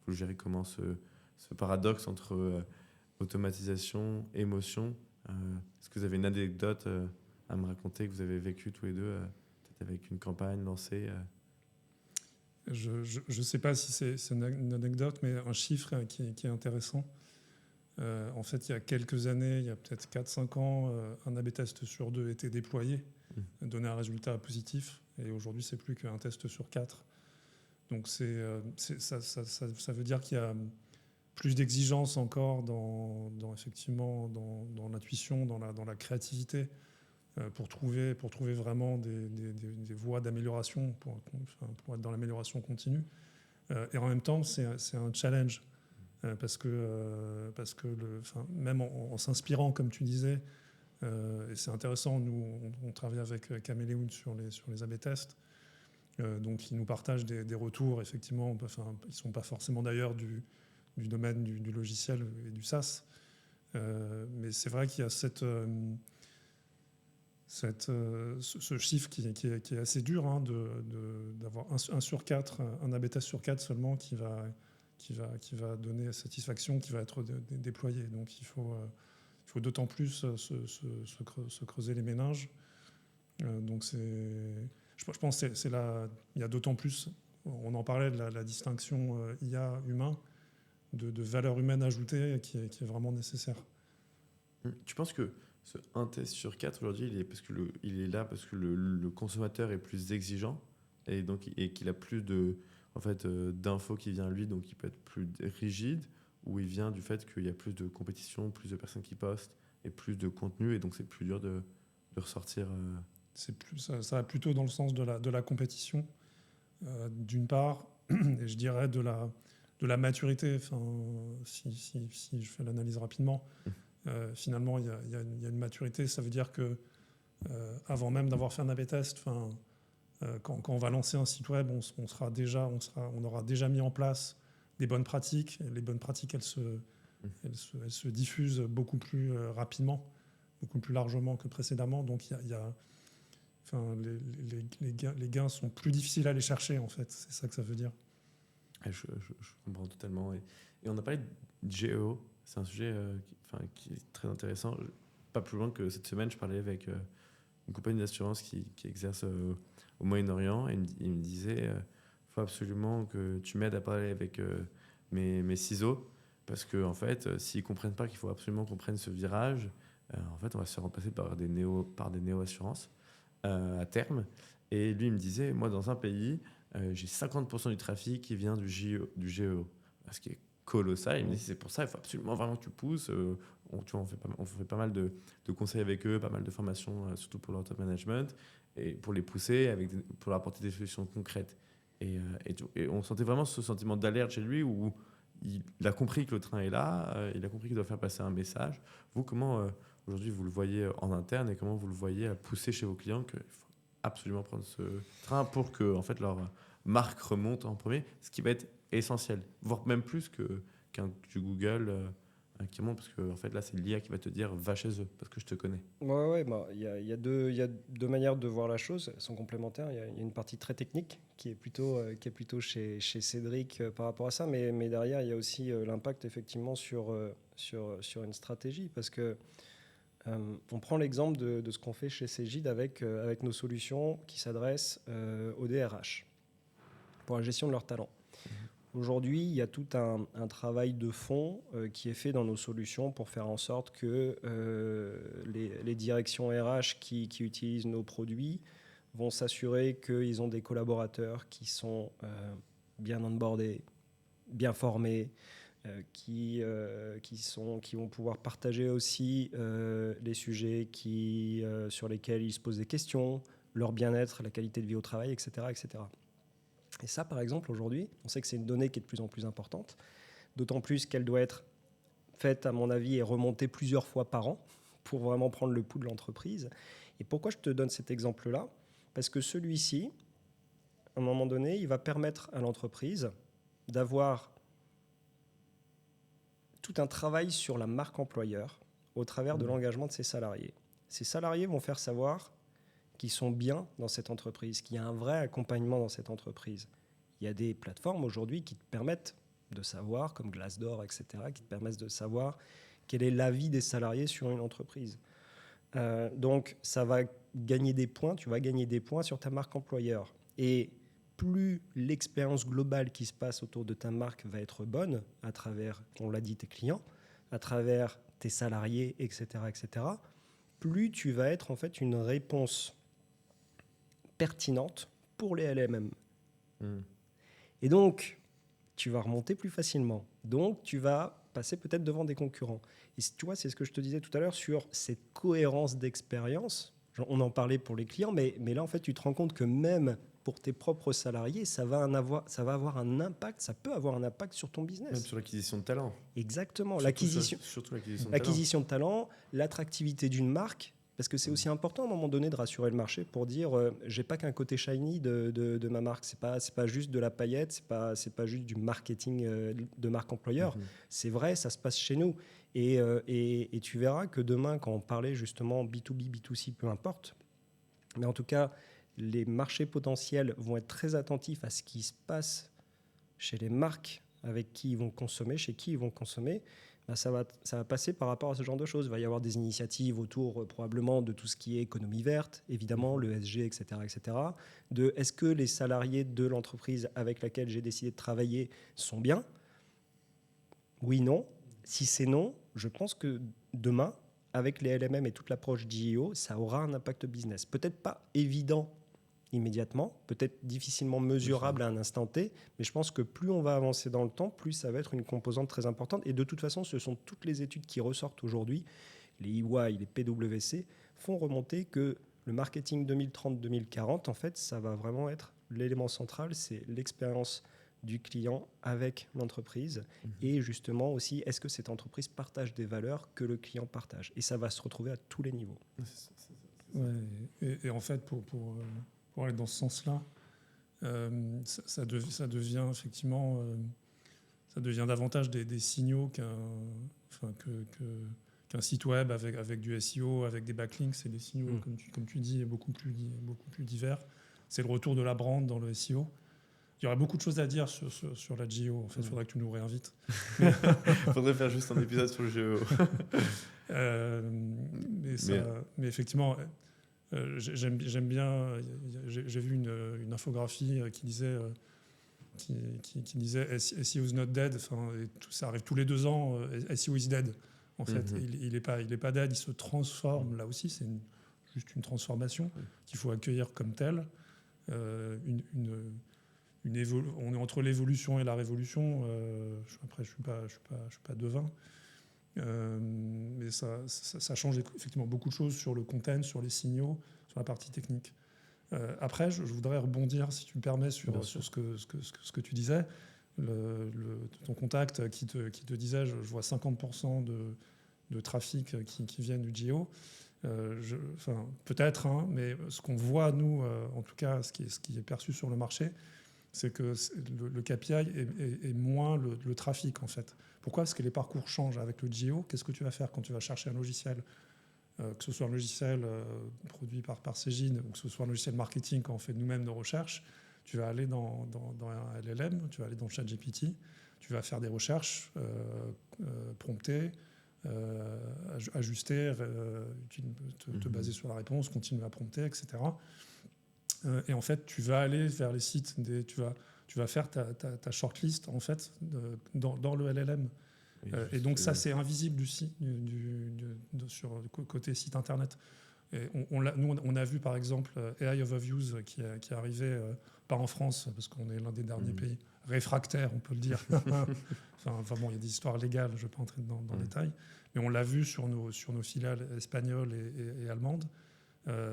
vous gérez comment ce paradoxe entre automatisation, émotion. Est-ce que vous avez une anecdote à me raconter que vous avez vécu tous les deux, peut-être avec une campagne lancée Je ne sais pas si c'est une anecdote, mais un chiffre qui est intéressant. En fait, il y a quelques années, il y a peut-être 4-5 ans, un A/B test sur 2 était déployé, donnait un résultat positif. Et aujourd'hui, c'est plus qu'un test sur 4. Donc ça veut dire qu'il y a plus d'exigence encore dans l'intuition, dans la créativité, pour trouver vraiment des voies d'amélioration, pour être dans l'amélioration continue. Et en même temps, c'est un challenge, parce que même en s'inspirant, comme tu disais, et c'est intéressant, nous, on travaille avec Caméléon sur les A/B tests, donc ils nous partagent des retours, effectivement, ils ne sont pas forcément d'ailleurs du domaine du logiciel et du SaaS. Mais c'est vrai qu'il y a ce chiffre qui est assez dur, hein, d'avoir un sur 4, un A/B test sur 4 seulement qui va donner satisfaction, qui va être déployé. Donc il faut d'autant plus se creuser les méninges. Donc je pense que il y a d'autant plus, on en parlait de la distinction IA humain, de valeur humaine ajoutée qui est vraiment nécessaire. Tu penses que ce 1 test sur 4 aujourd'hui, il est là parce que le consommateur est plus exigeant et qu'il a plus d'infos qui vient à lui, donc il peut être plus rigide, ou il vient du fait qu'il y a plus de compétition, plus de personnes qui postent et plus de contenu, et donc c'est plus dur de ressortir. Ça va plutôt dans le sens de la compétition, d'une part, et je dirais de la maturité. Enfin, si je fais l'analyse rapidement, finalement, il y a une maturité. Ça veut dire que avant même d'avoir fait un A/B test, quand on va lancer un site web, on aura déjà mis en place des bonnes pratiques. Les bonnes pratiques, elles se diffusent beaucoup plus rapidement, beaucoup plus largement que précédemment. Donc, les gains sont plus difficiles à aller chercher, en fait. C'est ça que ça veut dire. Je comprends totalement. Et on a parlé de GEO. C'est un sujet qui est très intéressant. Pas plus loin que cette semaine, je parlais avec une compagnie d'assurance qui exerce au Moyen-Orient, et il me disait il faut absolument que tu m'aides à parler avec mes ciseaux, parce que en fait, s'ils ne comprennent pas qu'il faut absolument qu'on prenne ce virage, en fait, on va se faire remplacer par des néo-assurances à terme. Et lui, il me disait, moi, dans un pays, j'ai 50% du trafic qui vient du GEO, ce qui est colossal. Il me dit, c'est pour ça, il faut absolument vraiment que tu pousses. On fait pas mal de conseils avec eux, pas mal de formations, surtout pour leur top management, et pour les pousser, pour leur apporter des solutions concrètes. Et on sentait vraiment ce sentiment d'alerte chez lui, où il a compris que le train est là, il a compris qu'il doit faire passer un message. Vous, comment aujourd'hui vous le voyez en interne, et comment vous le voyez pousser chez vos clients qu'il faut absolument prendre ce train pour que en fait, leur marque remonte en premier, ce qui va être essentiel, voire même plus du Google qui remonte, parce que en fait, là, c'est l'IA qui va te dire va chez eux, parce que je te connais. Ouais, il y a deux manières de voir la chose, elles sont complémentaires. Il y a une partie très technique qui est plutôt chez Cédric par rapport à ça, mais derrière, il y a aussi l'impact effectivement sur une stratégie, parce que on prend l'exemple de ce qu'on fait chez Cégide avec nos solutions qui s'adressent aux DRH pour la gestion de leurs talents. Aujourd'hui, il y a tout un travail de fond qui est fait dans nos solutions pour faire en sorte que les directions RH qui utilisent nos produits vont s'assurer qu'ils ont des collaborateurs qui sont bien onboardés, bien formés, qui vont pouvoir partager aussi les sujets sur lesquels ils se posent des questions, leur bien-être, la qualité de vie au travail, etc., etc. Et ça, par exemple, aujourd'hui, on sait que c'est une donnée qui est de plus en plus importante, d'autant plus qu'elle doit être faite, à mon avis, et remontée plusieurs fois par an pour vraiment prendre le pouls de l'entreprise. Et pourquoi je te donne cet exemple-là ? Parce que celui-ci, à un moment donné, il va permettre à l'entreprise d'avoir tout un travail sur la marque employeur au travers de l'engagement de ses salariés. Ces salariés vont faire savoir qu'ils sont bien dans cette entreprise, qu'il y a un vrai accompagnement dans cette entreprise. Il y a des plateformes aujourd'hui qui te permettent de savoir, comme Glassdoor, etc., qui te permettent de savoir quel est l'avis des salariés sur une entreprise. Donc, ça va gagner des points, tu vas gagner des points sur ta marque employeur. Et plus l'expérience globale qui se passe autour de ta marque va être bonne, à travers, on l'a dit, tes clients, à travers tes salariés, etc., plus tu vas être en fait une réponse pertinente pour les LMM. Et donc, tu vas remonter plus facilement. Donc, tu vas passer peut-être devant des concurrents. Et tu vois, c'est ce que je te disais tout à l'heure sur cette cohérence d'expérience. On en parlait pour les clients, mais là, en fait, tu te rends compte que même pour tes propres salariés, ça va avoir un impact, ça peut avoir un impact sur ton business. Même sur l'acquisition de talent. Exactement. Surtout l'acquisition de talent, l'attractivité d'une marque. Parce que c'est aussi important à un moment donné de rassurer le marché pour dire j'ai pas qu'un côté shiny de ma marque, c'est pas juste de la paillette, c'est pas juste du marketing de marque employeur. C'est vrai, ça se passe chez nous. Et tu verras que demain, quand on parlait justement B2B, B2C, peu importe, mais en tout cas, les marchés potentiels vont être très attentifs à ce qui se passe chez les marques avec qui ils vont consommer, chez qui ils vont consommer. Ça va passer par rapport à ce genre de choses. Il va y avoir des initiatives autour probablement de tout ce qui est économie verte, évidemment, le ESG, etc. De est-ce que les salariés de l'entreprise avec laquelle j'ai décidé de travailler sont bien ? Oui, non. Si c'est non, je pense que demain, avec les LMM et toute l'approche GEO, ça aura un impact business. Peut-être pas évident immédiatement, peut-être difficilement mesurable à un instant T, mais je pense que plus on va avancer dans le temps, plus ça va être une composante très importante. Et de toute façon, ce sont toutes les études qui ressortent aujourd'hui, les EY, les PwC, font remonter que le marketing 2030-2040, en fait, ça va vraiment être l'élément central, c'est l'expérience du client avec l'entreprise et justement aussi, est-ce que cette entreprise partage des valeurs que le client partage? Et ça va se retrouver à tous les niveaux. Ouais, et en fait, pour aller dans ce sens-là, ça devient effectivement ça devient davantage des signaux qu'un site web avec du SEO, avec des backlinks. C'est des signaux, comme tu dis, beaucoup plus divers. C'est le retour de la brand dans le SEO. Il y aurait beaucoup de choses à dire sur la GEO. En fait, il faudrait que tu nous réinvites. Il faudrait faire juste un épisode sur le GEO. Mais effectivement, j'aime bien. J'ai vu une infographie qui disait SEO is not dead. Enfin, ça arrive tous les 2 ans. SEO is dead. En fait, il est pas dead. Il se transforme. Là aussi, c'est juste une transformation qu'il faut accueillir comme telle. On est entre l'évolution et la révolution. Après, je suis pas devin. Mais ça change effectivement beaucoup de choses sur le content, sur les signaux, sur la partie technique. Après, je voudrais rebondir, si tu me permets, sur ce que tu disais. Ton contact qui te disait, je vois 50% de trafic qui viennent du GEO. Peut-être, mais ce qu'on voit, nous, en tout cas, ce qui est perçu sur le marché, c'est que le KPI est moins le trafic, en fait. Pourquoi ? Parce que les parcours changent avec le GEO. Qu'est-ce que tu vas faire quand tu vas chercher un logiciel, que ce soit un logiciel produit par Cegid ou que ce soit un logiciel marketing quand on fait nous-mêmes nos recherches? Tu vas aller dans un LLM, tu vas aller dans ChatGPT, tu vas faire des recherches, prompter, ajuster, te baser sur la réponse, continuer à prompter, etc. Et en fait, tu vas aller vers les sites, tu vas faire ta shortlist en fait dans le LLM. Et donc ça, c'est invisible du site, sur le côté site internet. Et nous, on a vu par exemple AI Overviews qui est arrivé, pas en France, parce qu'on est l'un des derniers pays réfractaires, on peut le dire. Enfin bon, il y a des histoires légales, je ne vais pas entrer dans le détail. Mais on l'a vu sur nos filiales espagnoles et allemandes.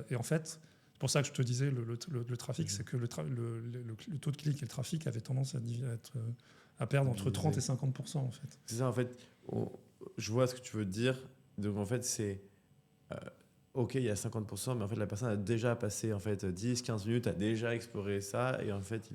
Et en fait, c'est pour ça que je te disais, le trafic, c'est que le taux de clic et le trafic avaient tendance à perdre entre 30 et 50%, en fait. C'est ça, en fait. Je vois ce que tu veux dire. Donc, en fait, c'est... OK, il y a 50%, mais en fait, la personne a déjà passé en fait, 10-15 minutes, a déjà exploré ça, et en fait,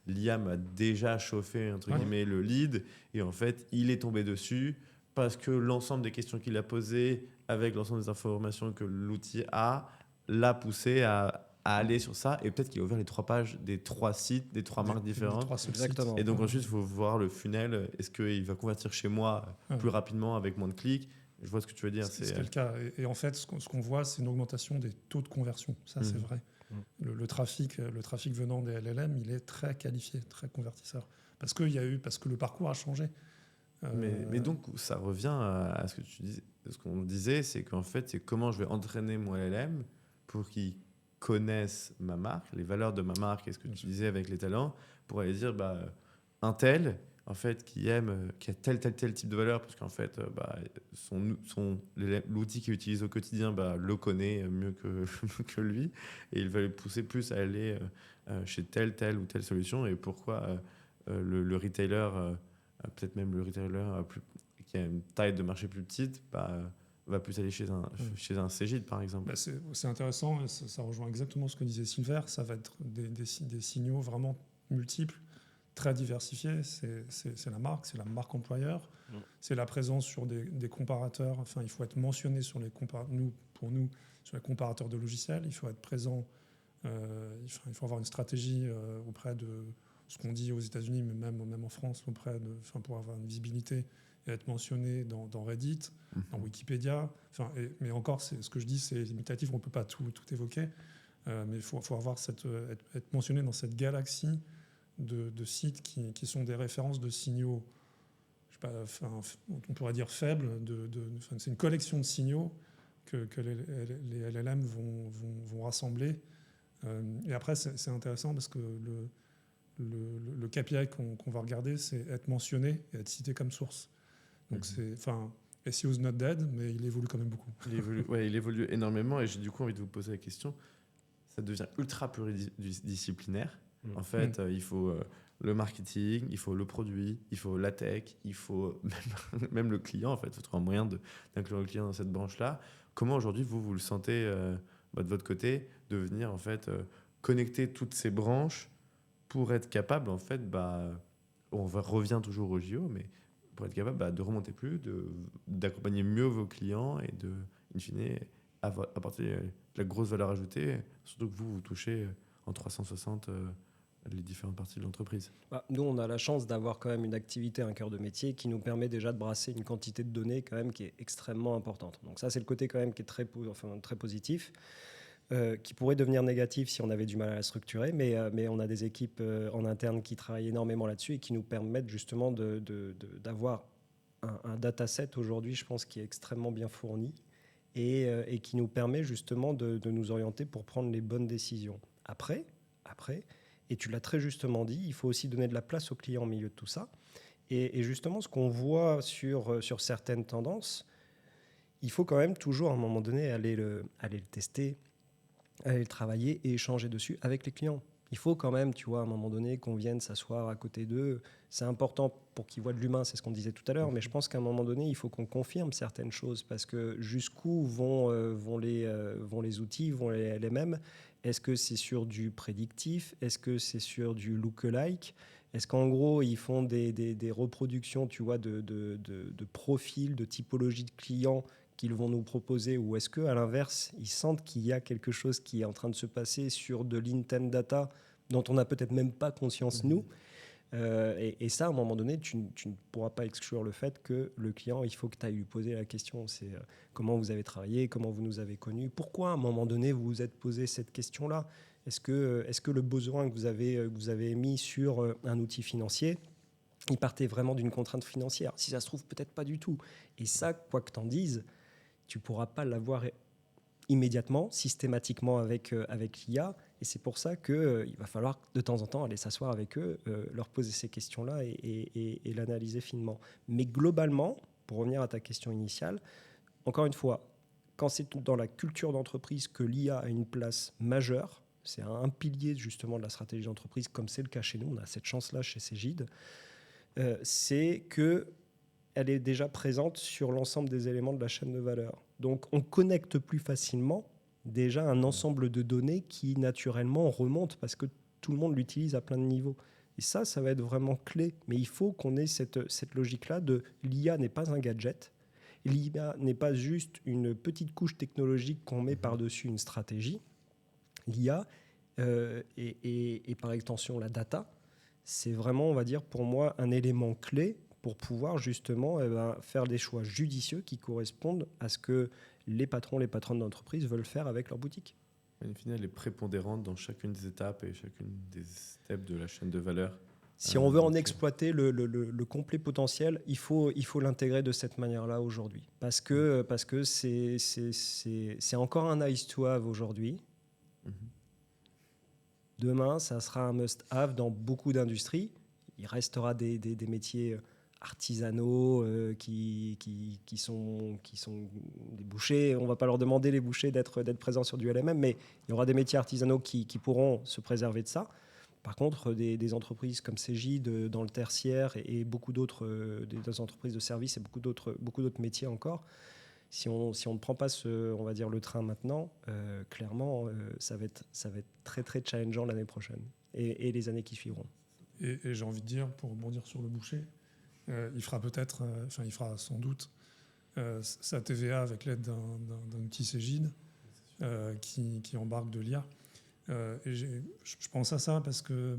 l'IA a déjà chauffé, entre guillemets, le lead, et en fait, il est tombé dessus parce que l'ensemble des questions qu'il a posées, avec l'ensemble des informations que l'outil a, l'a poussé à aller sur ça, et peut-être qu'il a ouvert les 3 pages des 3 sites, des 3 marques différentes. Exactement. Et donc ensuite, il faut voir le funnel. Est-ce qu'il va convertir chez moi plus rapidement avec moins de clics? Je vois ce que tu veux dire. C'est le cas. Et en fait, ce qu'on voit, c'est une augmentation des taux de conversion. Ça, c'est vrai. Le trafic venant des LLM, il est très qualifié, très convertisseur. Parce que le parcours a changé. Mais donc, ça revient à ce que tu disais, ce qu'on disait, c'est qu'en fait, c'est comment je vais entraîner mon LLM pour qu'il connaisse ma marque, les valeurs de ma marque, et ce que tu disais avec les talents, pour aller dire, un tel, en fait, qui a tel type de valeur, parce qu'en fait, l'outil qu'il utilise au quotidien le connaît mieux que lui, et il va le pousser plus à aller chez telle ou telle solution, et pourquoi le retailer, peut-être même le retailer qui a une taille de marché plus petite, va plus aller chez un Cegid, par exemple. C'est intéressant, et ça rejoint exactement ce que disait Silver. Ça va être des signaux vraiment multiples, très diversifiés. C'est la marque employeur. C'est la présence sur des comparateurs. Enfin, il faut être mentionné sur les sur les comparateurs de logiciels. Il faut être présent. Il faut avoir une stratégie auprès de ce qu'on dit aux États-Unis, mais même en France, pour avoir une visibilité et être mentionné dans Reddit, dans Wikipédia. Mais encore, ce que je dis, c'est limitatif, on ne peut pas tout évoquer. Mais il faut avoir être mentionné dans cette galaxie de sites qui sont des références de signaux, on pourrait dire faibles. C'est une collection de signaux que les LLM vont rassembler. Et après, c'est intéressant parce que le KPI qu'on va regarder, c'est être mentionné et être cité comme source. Donc, SEO is not dead, mais il évolue quand même beaucoup. Il évolue énormément et j'ai du coup envie de vous poser la question. Ça devient ultra pluridisciplinaire. En fait, il faut le marketing, il faut le produit, il faut la tech, il faut même le client. En fait, il faut trouver un moyen d'inclure le client dans cette branche-là. Comment aujourd'hui, vous le sentez de votre côté, de venir en fait, connecter toutes ces branches pour être capable, en fait, on revient toujours au JO, mais pour être capable de remonter plus, d'accompagner mieux vos clients et de, in fine, apporter de la grosse valeur ajoutée, surtout que vous touchez en 360 les différentes parties de l'entreprise. Nous, on a la chance d'avoir quand même une activité, un cœur de métier qui nous permet déjà de brasser une quantité de données quand même qui est extrêmement importante. Donc ça, c'est le côté quand même qui est très positif, qui pourrait devenir négatif si on avait du mal à la structurer, mais on a des équipes en interne qui travaillent énormément là-dessus et qui nous permettent justement d'avoir un dataset aujourd'hui, je pense, qui est extrêmement bien fourni et qui nous permet justement de nous orienter pour prendre les bonnes décisions. Après, et tu l'as très justement dit, il faut aussi donner de la place au client au milieu de tout ça. Et justement, ce qu'on voit sur certaines tendances, il faut quand même toujours, à un moment donné, aller le tester, aller le travailler et échanger dessus avec les clients. Il faut quand même, tu vois, à un moment donné, qu'on vienne s'asseoir à côté d'eux. C'est important pour qu'ils voient de l'humain, c'est ce qu'on disait tout à l'heure, mais je pense qu'à un moment donné, il faut qu'on confirme certaines choses parce que jusqu'où vont les outils, vont les LMM. Est-ce que c'est sur du prédictif? Est-ce que c'est sur du lookalike? Est-ce qu'en gros, ils font des reproductions, tu vois, de profils, de typologie de clients qu'ils vont nous proposer, ou est-ce qu'à l'inverse, ils sentent qu'il y a quelque chose qui est en train de se passer sur de l'intent data dont on n'a peut-être même pas conscience, nous. Et ça, à un moment donné, tu ne pourras pas exclure le fait que le client, il faut que tu ailles lui poser la question. C'est comment vous avez travaillé, comment vous nous avez connus, pourquoi à un moment donné vous vous êtes posé cette question-là. Est-ce que le besoin que vous avez émis sur un outil financier, il partait vraiment d'une contrainte financière? Si ça se trouve, peut-être pas du tout. Et ça, quoi que t'en dises, tu ne pourras pas l'avoir immédiatement, systématiquement avec l'IA. Et c'est pour ça qu'il va falloir de temps en temps aller s'asseoir avec eux, leur poser ces questions-là et l'analyser finement. Mais globalement, pour revenir à ta question initiale, encore une fois, quand c'est dans la culture d'entreprise que l'IA a une place majeure, c'est un pilier justement de la stratégie d'entreprise, comme c'est le cas chez nous, on a cette chance-là chez Cegid, c'est que elle est déjà présente sur l'ensemble des éléments de la chaîne de valeur. Donc, on connecte plus facilement déjà un ensemble de données qui, naturellement, remontent parce que tout le monde l'utilise à plein de niveaux. Et ça va être vraiment clé. Mais il faut qu'on ait cette logique-là de l'IA n'est pas un gadget. L'IA n'est pas juste une petite couche technologique qu'on met par-dessus une stratégie. L'IA et par extension la data, c'est vraiment, on va dire, pour moi, un élément clé pour pouvoir justement faire des choix judicieux qui correspondent à ce que les patrons, les patronnes d'entreprise veulent faire avec leur boutique. Au final, elle est prépondérante dans chacune des étapes et chacune des steps de la chaîne de valeur. Si on veut en exploiter le complet potentiel, il faut l'intégrer de cette manière-là aujourd'hui. Parce que c'est encore un nice to have aujourd'hui. Demain, ça sera un must-have dans beaucoup d'industries. Il restera des métiers artisanaux qui sont des bouchers. On ne va pas leur demander, les bouchers, d'être présents sur du LMM, mais il y aura des métiers artisanaux qui pourront se préserver de ça. Par contre, des entreprises comme Cegid dans le tertiaire et beaucoup d'autres des entreprises de services et beaucoup d'autres métiers encore, si on ne prend pas on va dire le train maintenant, clairement, ça va être très très challengeant l'année prochaine et les années qui suivront. Et j'ai envie de dire, pour rebondir sur le boucher, il fera sans doute sa TVA avec l'aide d'un outil Cegid qui embarque de l'IA. Et je pense à ça parce que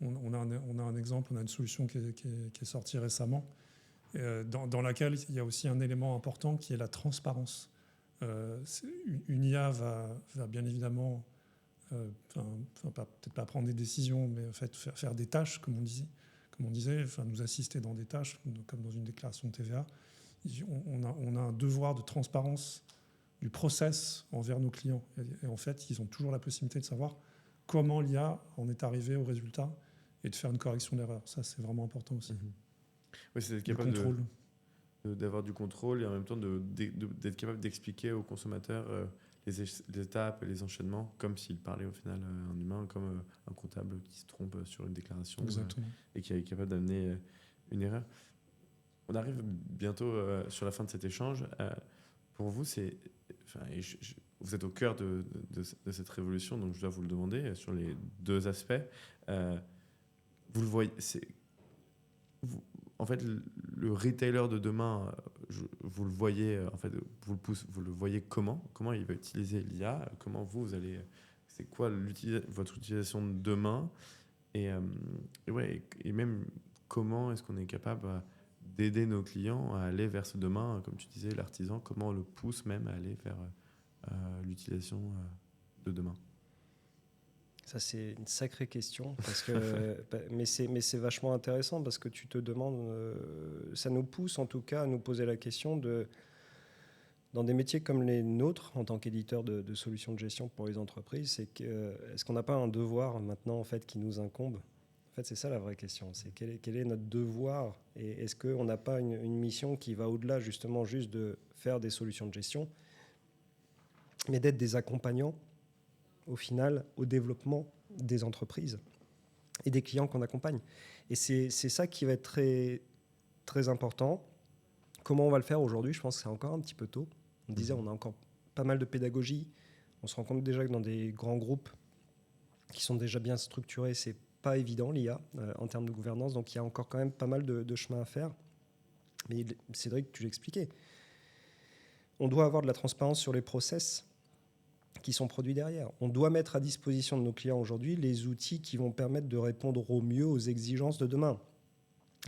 on a un exemple, on a une solution qui est sortie récemment, dans laquelle il y a aussi un élément important qui est la transparence. Une IA va bien évidemment peut-être pas prendre des décisions, mais en fait faire des tâches, comme on disait, nous assister dans des tâches, comme dans une déclaration de TVA. On a un devoir de transparence du process envers nos clients. Et en fait, ils ont toujours la possibilité de savoir comment l'IA en est arrivé au résultat et de faire une correction d'erreur. Ça, c'est vraiment important aussi. Oui, c'est d'être Du capable contrôle. d'avoir du contrôle et en même temps d'être capable d'expliquer aux consommateurs les étapes et les enchaînements comme s'il parlait au final un humain, comme un comptable qui se trompe sur une déclaration Exactement. et qui est capable d'amener une erreur. On arrive bientôt sur la fin de cet échange. Pour vous, vous êtes au cœur de cette révolution, donc je dois vous le demander sur les deux aspects. Vous le voyez, en fait, le retailer de demain, vous le voyez, en fait, vous le voyez comment il va utiliser l'IA, comment vous allez, c'est quoi votre utilisation de demain, et même comment est-ce qu'on est capable d'aider nos clients à aller vers ce demain, comme tu disais, l'artisan, comment on le pousse même à aller vers l'utilisation de demain. Ça, c'est une sacrée question, mais c'est vachement intéressant parce que tu te demandes, ça nous pousse en tout cas à nous poser la question dans des métiers comme les nôtres, en tant qu'éditeur de solutions de gestion pour les entreprises, est-ce qu'on n'a pas un devoir maintenant en fait, qui nous incombe ? En fait, c'est ça la vraie question, c'est quel est notre devoir et est-ce qu'on n'a pas une mission qui va au-delà justement juste de faire des solutions de gestion, mais d'être des accompagnants au final, au développement des entreprises et des clients qu'on accompagne. Et c'est ça qui va être très, très important. Comment on va le faire aujourd'hui ? Je pense que c'est encore un petit peu tôt. On disait, on a encore pas mal de pédagogie. On se rend compte déjà que dans des grands groupes qui sont déjà bien structurés, c'est pas évident l'IA en termes de gouvernance. Donc il y a encore quand même pas mal de chemin à faire. Mais Cédric, tu l'expliquais. On doit avoir de la transparence sur les process qui sont produits derrière. On doit mettre à disposition de nos clients aujourd'hui les outils qui vont permettre de répondre au mieux aux exigences de demain.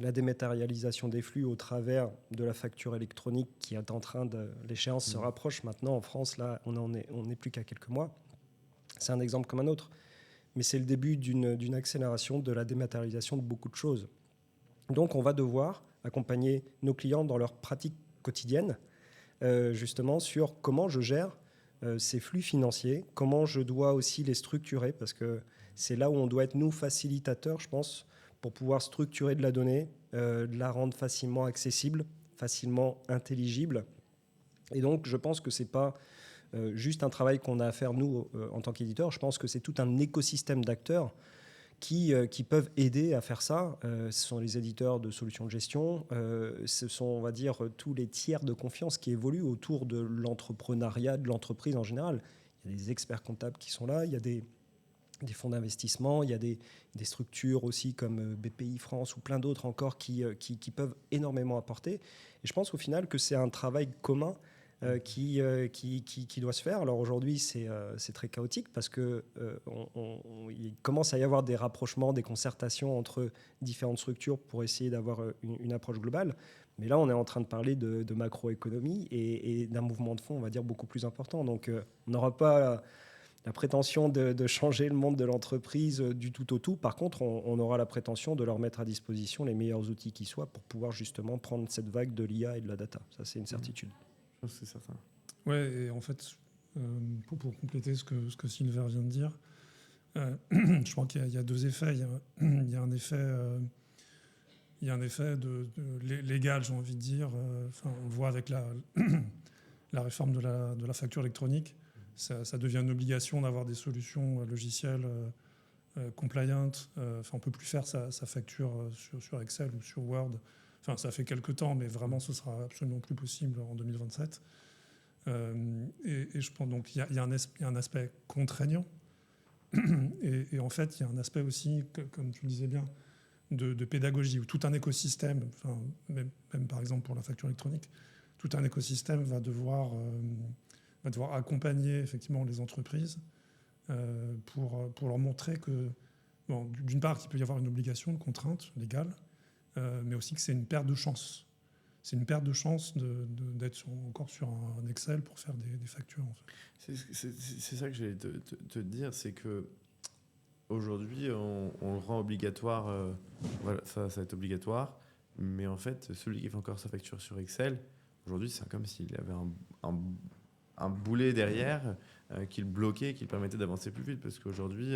La dématérialisation des flux au travers de la facture électronique qui est en train de... L'échéance se rapproche maintenant en France, là on n'est plus qu'à quelques mois. C'est un exemple comme un autre. Mais c'est le début d'une accélération de la dématérialisation de beaucoup de choses. Donc on va devoir accompagner nos clients dans leurs pratiques quotidiennes, justement sur comment je gère ces flux financiers, comment je dois aussi les structurer, parce que c'est là où on doit être, nous, facilitateurs, je pense, pour pouvoir structurer de la donnée, de la rendre facilement accessible, facilement intelligible. Et donc, je pense que ce n'est pas juste un travail qu'on a à faire, nous, en tant qu'éditeurs. Je pense que c'est tout un écosystème d'acteurs qui peuvent aider à faire ça. Ce sont les éditeurs de solutions de gestion, ce sont, on va dire, tous les tiers de confiance qui évoluent autour de l'entrepreneuriat, de l'entreprise en général. Il y a des experts comptables qui sont là, il y a des fonds d'investissement, il y a des structures aussi comme BPI France ou plein d'autres encore qui peuvent énormément apporter. Et je pense au final que c'est un travail commun qui doit se faire. Alors aujourd'hui, c'est très chaotique parce qu'il commence à y avoir des rapprochements, des concertations entre différentes structures pour essayer d'avoir une approche globale. Mais là, on est en train de parler de macroéconomie et d'un mouvement de fond, on va dire, beaucoup plus important. Donc, on n'aura pas la prétention de changer le monde de l'entreprise du tout au tout. Par contre, on aura la prétention de leur mettre à disposition les meilleurs outils qui soient pour pouvoir justement prendre cette vague de l'IA et de la data. Ça, c'est une certitude. C'est certain. Ouais, et en fait, pour compléter ce que Silver vient de dire, je crois qu'il y a deux effets. Il y a un effet légal, j'ai envie de dire. On le voit avec la réforme de la facture électronique. Ça devient une obligation d'avoir des solutions logicielles compliant. On ne peut plus faire sa facture sur Excel ou sur Word. Ça fait quelques temps, mais vraiment, ce sera absolument plus possible en 2027. Et je pense donc il y a un aspect contraignant et en fait il y a un aspect aussi, comme tu le disais bien, de pédagogie, où tout un écosystème, même par exemple pour la facture électronique, tout un écosystème va devoir accompagner effectivement les entreprises pour leur montrer que, d'une part, qu'il peut y avoir une obligation, une contrainte légale, mais aussi que c'est une perte de chance. C'est une perte de chance d'être encore sur un Excel pour faire des factures. En fait. C'est ça que j'allais te dire, c'est que aujourd'hui, on le rend obligatoire. Voilà, ça va être obligatoire, mais en fait, celui qui fait encore sa facture sur Excel, aujourd'hui, c'est comme s'il avait un un boulet derrière qui le bloquait, qui le permettait d'avancer plus vite. Parce qu'aujourd'hui,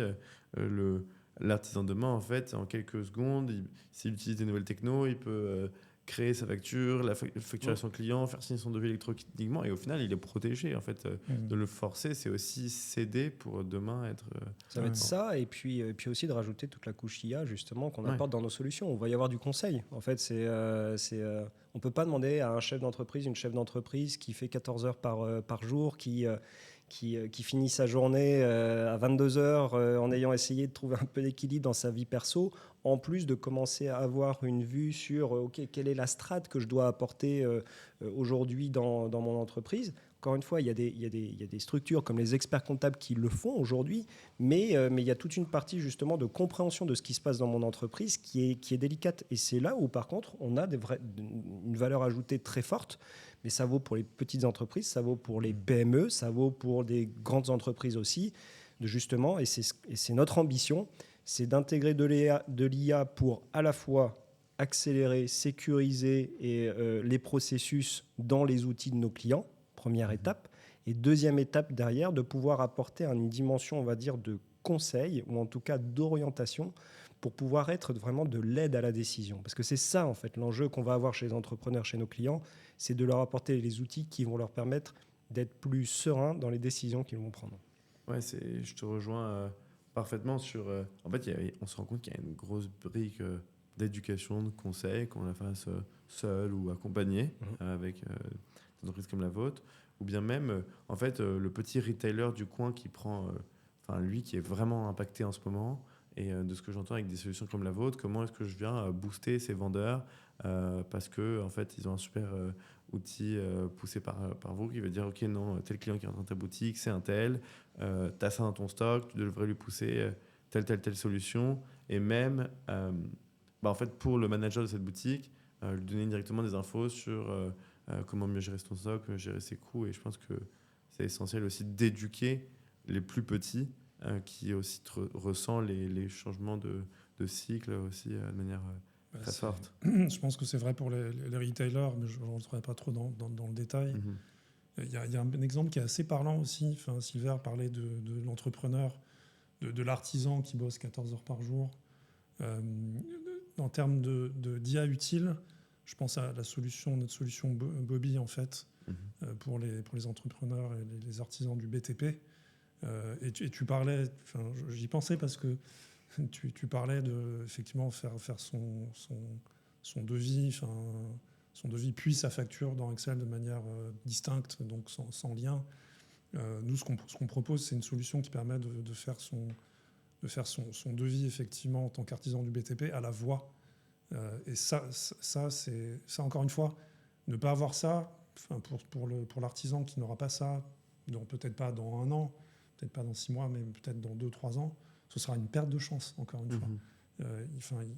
l'artisan de demain, en fait, en quelques secondes, s'il utilise des nouvelles technos, il peut créer sa facture, facturer à son client, faire signer son devis électroniquement, et au final, il est protégé. En fait, de le forcer, c'est aussi s'aider pour demain être... ça va être ça, et puis aussi de rajouter toute la couche IA, justement, qu'on apporte dans nos solutions. On va y avoir du conseil. En fait, on ne peut pas demander à un chef d'entreprise, une chef d'entreprise qui fait 14 heures par jour, qui finit sa journée à 22 heures en ayant essayé de trouver un peu d'équilibre dans sa vie perso, en plus de commencer à avoir une vue sur quelle est la strate que je dois apporter aujourd'hui dans mon entreprise. Encore une fois, il y a des structures comme les experts comptables qui le font aujourd'hui, mais il y a toute une partie justement de compréhension de ce qui se passe dans mon entreprise qui est délicate. Et c'est là où, par contre, on a une valeur ajoutée très forte. Mais ça vaut pour les petites entreprises, ça vaut pour les PME, ça vaut pour des grandes entreprises aussi, justement, et c'est notre ambition, c'est d'intégrer de l'IA pour à la fois accélérer, sécuriser les processus dans les outils de nos clients, première étape, et deuxième étape derrière, de pouvoir apporter une dimension, on va dire, de conseil, ou en tout cas d'orientation, pour pouvoir être vraiment de l'aide à la décision. Parce que c'est ça, en fait, l'enjeu qu'on va avoir chez les entrepreneurs, chez nos clients, c'est de leur apporter les outils qui vont leur permettre d'être plus sereins dans les décisions qu'ils vont prendre. Ouais, je te rejoins parfaitement sur... en fait, on se rend compte qu'il y a une grosse brique d'éducation, de conseils, qu'on la fasse seul ou accompagné avec des entreprises comme la vôtre, ou bien même, en fait, le petit retailer du coin qui prend... lui qui est vraiment impacté en ce moment. Et de ce que j'entends avec des solutions comme la vôtre, comment est-ce que je viens booster ces vendeurs parce que en fait, ils ont un super outil poussé par vous qui veut dire ok, non, tel client qui rentre dans ta boutique, c'est un tel, tu as ça dans ton stock, tu devrais lui pousser telle solution. Et même, en fait, pour le manager de cette boutique, lui donner directement des infos sur comment mieux gérer son stock, mieux gérer ses coûts. Et je pense que c'est essentiel aussi d'éduquer les plus petits qui aussi ressent les changements de cycle aussi de manière très forte. Je pense que c'est vrai pour les retailers, mais je ne rentrerai pas trop dans le détail. Il y a un exemple qui est assez parlant aussi. Silver parlait de l'entrepreneur, de l'artisan qui bosse 14 heures par jour. En termes d'IA utile, je pense à notre solution Bobby, en fait, pour les entrepreneurs et les artisans du BTP. Et tu parlais, j'y pensais parce que tu parlais de effectivement faire son devis, son devis puis sa facture dans Excel de manière distincte, donc sans lien. Nous, ce qu'on propose, c'est une solution qui permet de faire son devis effectivement en tant qu'artisan du BTP à la voix. Et ça encore une fois, ne pas avoir ça, pour l'artisan qui n'aura pas ça, peut-être pas dans 1 an, peut-être pas dans 6 mois, mais peut-être dans 2-3 ans, ce sera une perte de chance, encore une fois.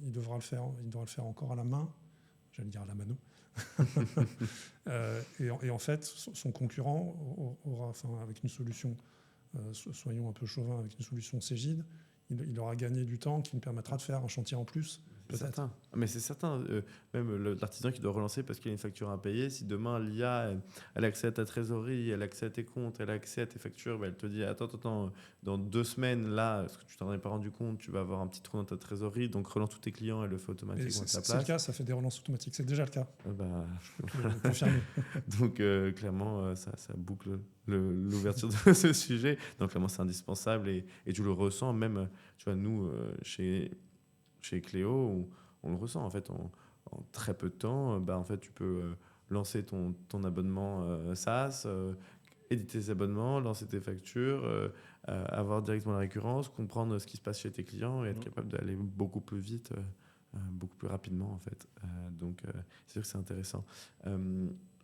Il devra le faire encore à la main, j'allais dire à la mano. Et en fait, son concurrent aura, avec une solution, soyons un peu chauvins, avec une solution Cegid, il aura gagné du temps qui lui permettra de faire un chantier en plus. C'est certain. Mais c'est certain, même l'artisan qui doit relancer parce qu'il y a une facture à payer, si demain l'IA, elle a accès à ta trésorerie, elle a accès à tes comptes, elle a accès à tes factures, elle te dit attends, dans 2 semaines, là, parce que tu t'en es pas rendu compte, tu vas avoir un petit trou dans ta trésorerie, donc relance tous tes clients et le fait automatiquement à ta place. C'est le cas, ça fait des relances automatiques, c'est déjà le cas. Je peux confirmer. Donc clairement, ça boucle l'ouverture de ce sujet. Donc clairement, c'est indispensable et tu le ressens même, tu vois, nous, chez Cléo, on le ressent en fait en très peu de temps. En fait, tu peux lancer ton abonnement SaaS, éditer tes abonnements, lancer tes factures, avoir directement la récurrence, comprendre ce qui se passe chez tes clients et être capable d'aller beaucoup plus vite, beaucoup plus rapidement en fait. Donc c'est sûr que c'est intéressant.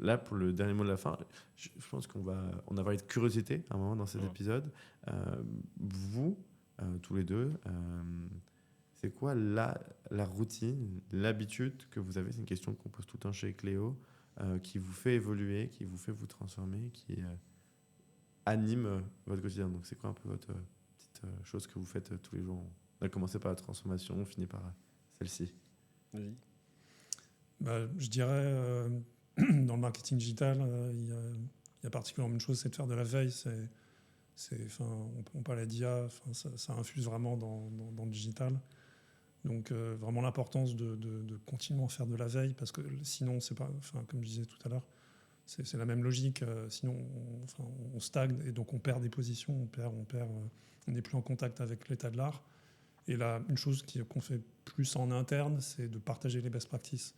Là, pour le dernier mot de la fin, je pense qu'on va avoir une curiosité à un moment dans cet épisode. Vous, tous les deux, c'est quoi la routine, l'habitude que vous avez? C'est une question qu'on pose tout le temps chez Cléo, qui vous fait évoluer, qui vous fait vous transformer, qui anime votre quotidien. Donc c'est quoi un peu votre petite chose que vous faites tous les jours? On a commencé par la transformation, on finit par celle-ci. Vas-y. Je dirais, dans le marketing digital, il y a particulièrement une chose, c'est de faire de la veille. On parlait d'IA, ça infuse vraiment dans le digital. Donc vraiment l'importance de continuer à faire de la veille, parce que sinon, c'est pas, comme je disais tout à l'heure, c'est la même logique. Sinon, on stagne et donc on perd des positions, on n'est plus en contact avec l'état de l'art. Et là, une chose qu'on fait plus en interne, c'est de partager les best practices.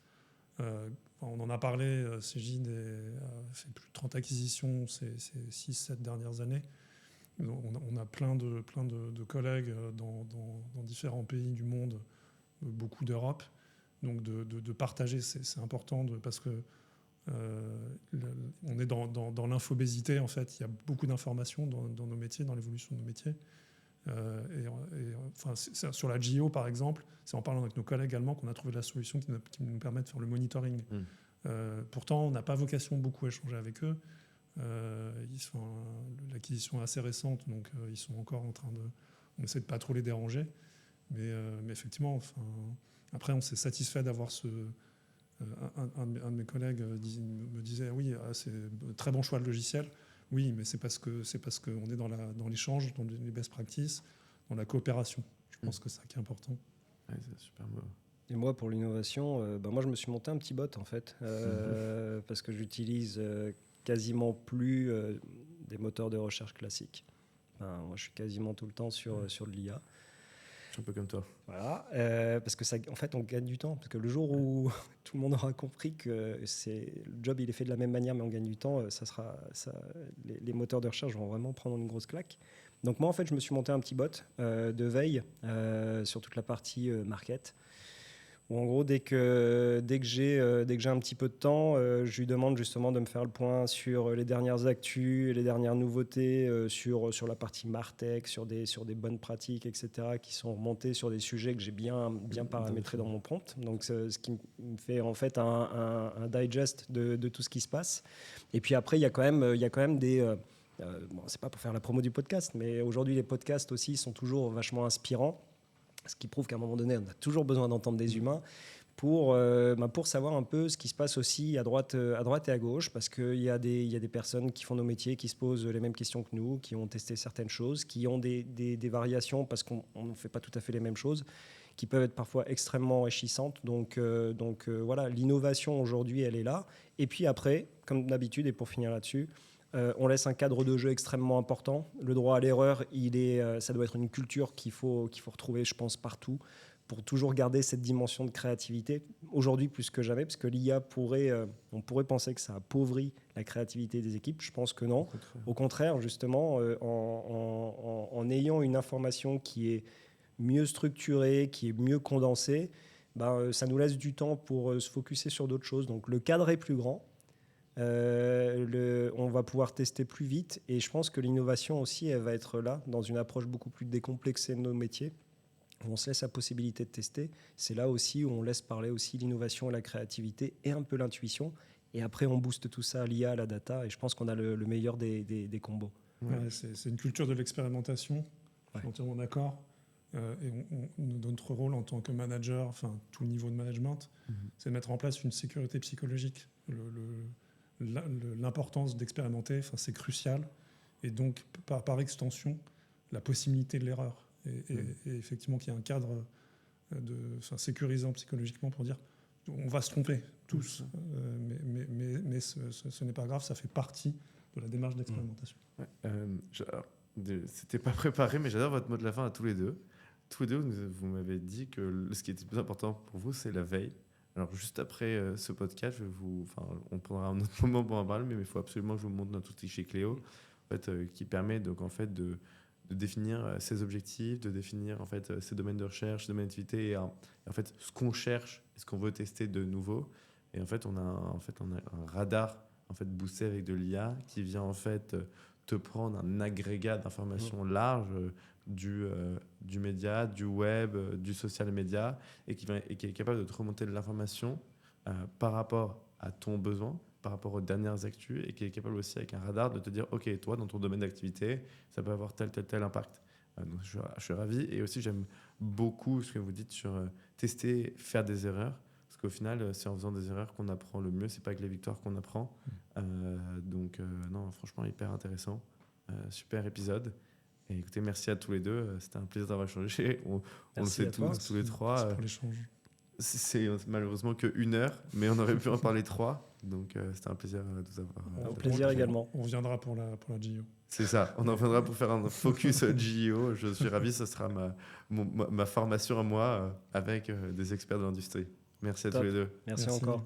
On en a parlé, Cegid a fait plus de 30 acquisitions ces 6-7 dernières années. On a plein de collègues dans différents pays du monde, beaucoup d'Europe. Donc de partager, c'est important parce que on est dans l'infobésité, en fait. Il y a beaucoup d'informations dans nos métiers, dans l'évolution de nos métiers. Sur la JO, par exemple, c'est en parlant avec nos collègues allemands qu'on a trouvé la solution qui nous permet de faire le monitoring. Pourtant, on n'a pas vocation beaucoup à échanger avec eux. L'acquisition est assez récente, donc ils sont encore en train de... On essaie de pas trop les déranger. Mais effectivement, après, on s'est satisfait d'avoir un de mes collègues me disait oui, c'est un très bon choix de logiciel. Oui, mais c'est parce qu'on est dans l'échange, dans les best practices, dans la coopération. Je pense que c'est ça qui est important. Ouais, c'est super beau. Et moi, pour l'innovation, moi, je me suis monté un petit bot, en fait, parce que j'utilise quasiment plus des moteurs de recherche classiques. Moi, je suis quasiment tout le temps sur de l'IA. Je suis un peu comme toi. Voilà, parce que ça, en fait, on gagne du temps. Parce que le jour où tout le monde aura compris que le job il est fait de la même manière, mais on gagne du temps, les moteurs de recherche vont vraiment prendre une grosse claque. Donc moi, en fait, je me suis monté un petit bot de veille sur toute la partie market. Où en gros, dès que j'ai un petit peu de temps, je lui demande justement de me faire le point sur les dernières actus, les dernières nouveautés, sur la partie Martech, sur des bonnes pratiques, etc., qui sont remontées sur des sujets que j'ai bien paramétrés dans mon prompt. Donc, ce qui me fait en fait un digest de tout ce qui se passe. Et puis après, il y a quand même des... c'est pas pour faire la promo du podcast, mais aujourd'hui, les podcasts aussi sont toujours vachement inspirants. Ce qui prouve qu'à un moment donné, on a toujours besoin d'entendre des humains pour savoir un peu ce qui se passe aussi à droite et à gauche, parce qu'il y a des personnes qui font nos métiers, qui se posent les mêmes questions que nous, qui ont testé certaines choses, qui ont des variations parce qu'on ne fait pas tout à fait les mêmes choses, qui peuvent être parfois extrêmement enrichissantes. Donc voilà, l'innovation aujourd'hui, elle est là. Et puis après, comme d'habitude, et pour finir là-dessus, on laisse un cadre de jeu extrêmement important. Le droit à l'erreur, ça doit être une culture qu'il faut retrouver, je pense, partout, pour toujours garder cette dimension de créativité. Aujourd'hui, plus que jamais, parce que l'IA on pourrait penser que ça appauvrit la créativité des équipes. Je pense que non. Au contraire, justement, en ayant une information qui est mieux structurée, qui est mieux condensée, ça nous laisse du temps pour se focuser sur d'autres choses. Donc le cadre est plus grand. On va pouvoir tester plus vite, et je pense que l'innovation aussi, elle va être là dans une approche beaucoup plus décomplexée de nos métiers, où on se laisse la possibilité de tester. C'est là aussi où on laisse parler aussi l'innovation et la créativité et un peu l'intuition, et après on booste tout ça à l'IA, à la data, et je pense qu'on a le meilleur des combos. Ouais, c'est une culture de l'expérimentation, je suis entièrement d'accord. Et notre rôle en tant que manager, tout le niveau de management, c'est de mettre en place une sécurité psychologique. L'importance d'expérimenter, c'est crucial, et donc par extension la possibilité de l'erreur, et effectivement qu'il y ait un cadre sécurisant psychologiquement pour dire on va se tromper tous, mais ce n'est pas grave, ça fait partie de la démarche d'expérimentation. C'était pas préparé, mais j'adore votre mot de la fin à tous les deux. Vous m'avez dit que ce qui était le plus important pour vous, c'est la veille. Alors, juste après ce podcast, on prendra un autre moment pour en parler, mais il faut absolument que je vous montre notre outil chez Cléo, en fait, qui permet donc, en fait, de définir ses objectifs, de définir en fait, ses domaines de recherche, ses domaines d'activité, et en fait, ce qu'on cherche et ce qu'on veut tester de nouveau. Et en fait, on a un radar en fait, boosté avec de l'IA qui vient en fait, te prendre un agrégat d'informations large du média, du web, du social média, et qui est capable de te remonter de l'information par rapport à ton besoin, par rapport aux dernières actus, et qui est capable aussi avec un radar de te dire ok, toi dans ton domaine d'activité ça peut avoir tel impact. Donc je suis ravi, et aussi j'aime beaucoup ce que vous dites sur tester, faire des erreurs, parce qu'au final c'est en faisant des erreurs qu'on apprend le mieux, c'est pas avec les victoires qu'on apprend. Donc, non, franchement, hyper intéressant. Super épisode. Et écoutez, merci à tous les deux. C'était un plaisir d'avoir échangé. On le Merci sait à toi. tous les Merci trois. pour l'échange. C'est malheureusement que 1 heure, mais on aurait pu en parler 3. Donc, c'était un plaisir de vous avoir. Un plaisir également. On reviendra pour la GIO. C'est ça. On en reviendra pour faire un focus GIO. Je suis ravi. Ce sera ma formation à moi avec des experts de l'industrie. Merci à Top. tous les deux. Merci encore.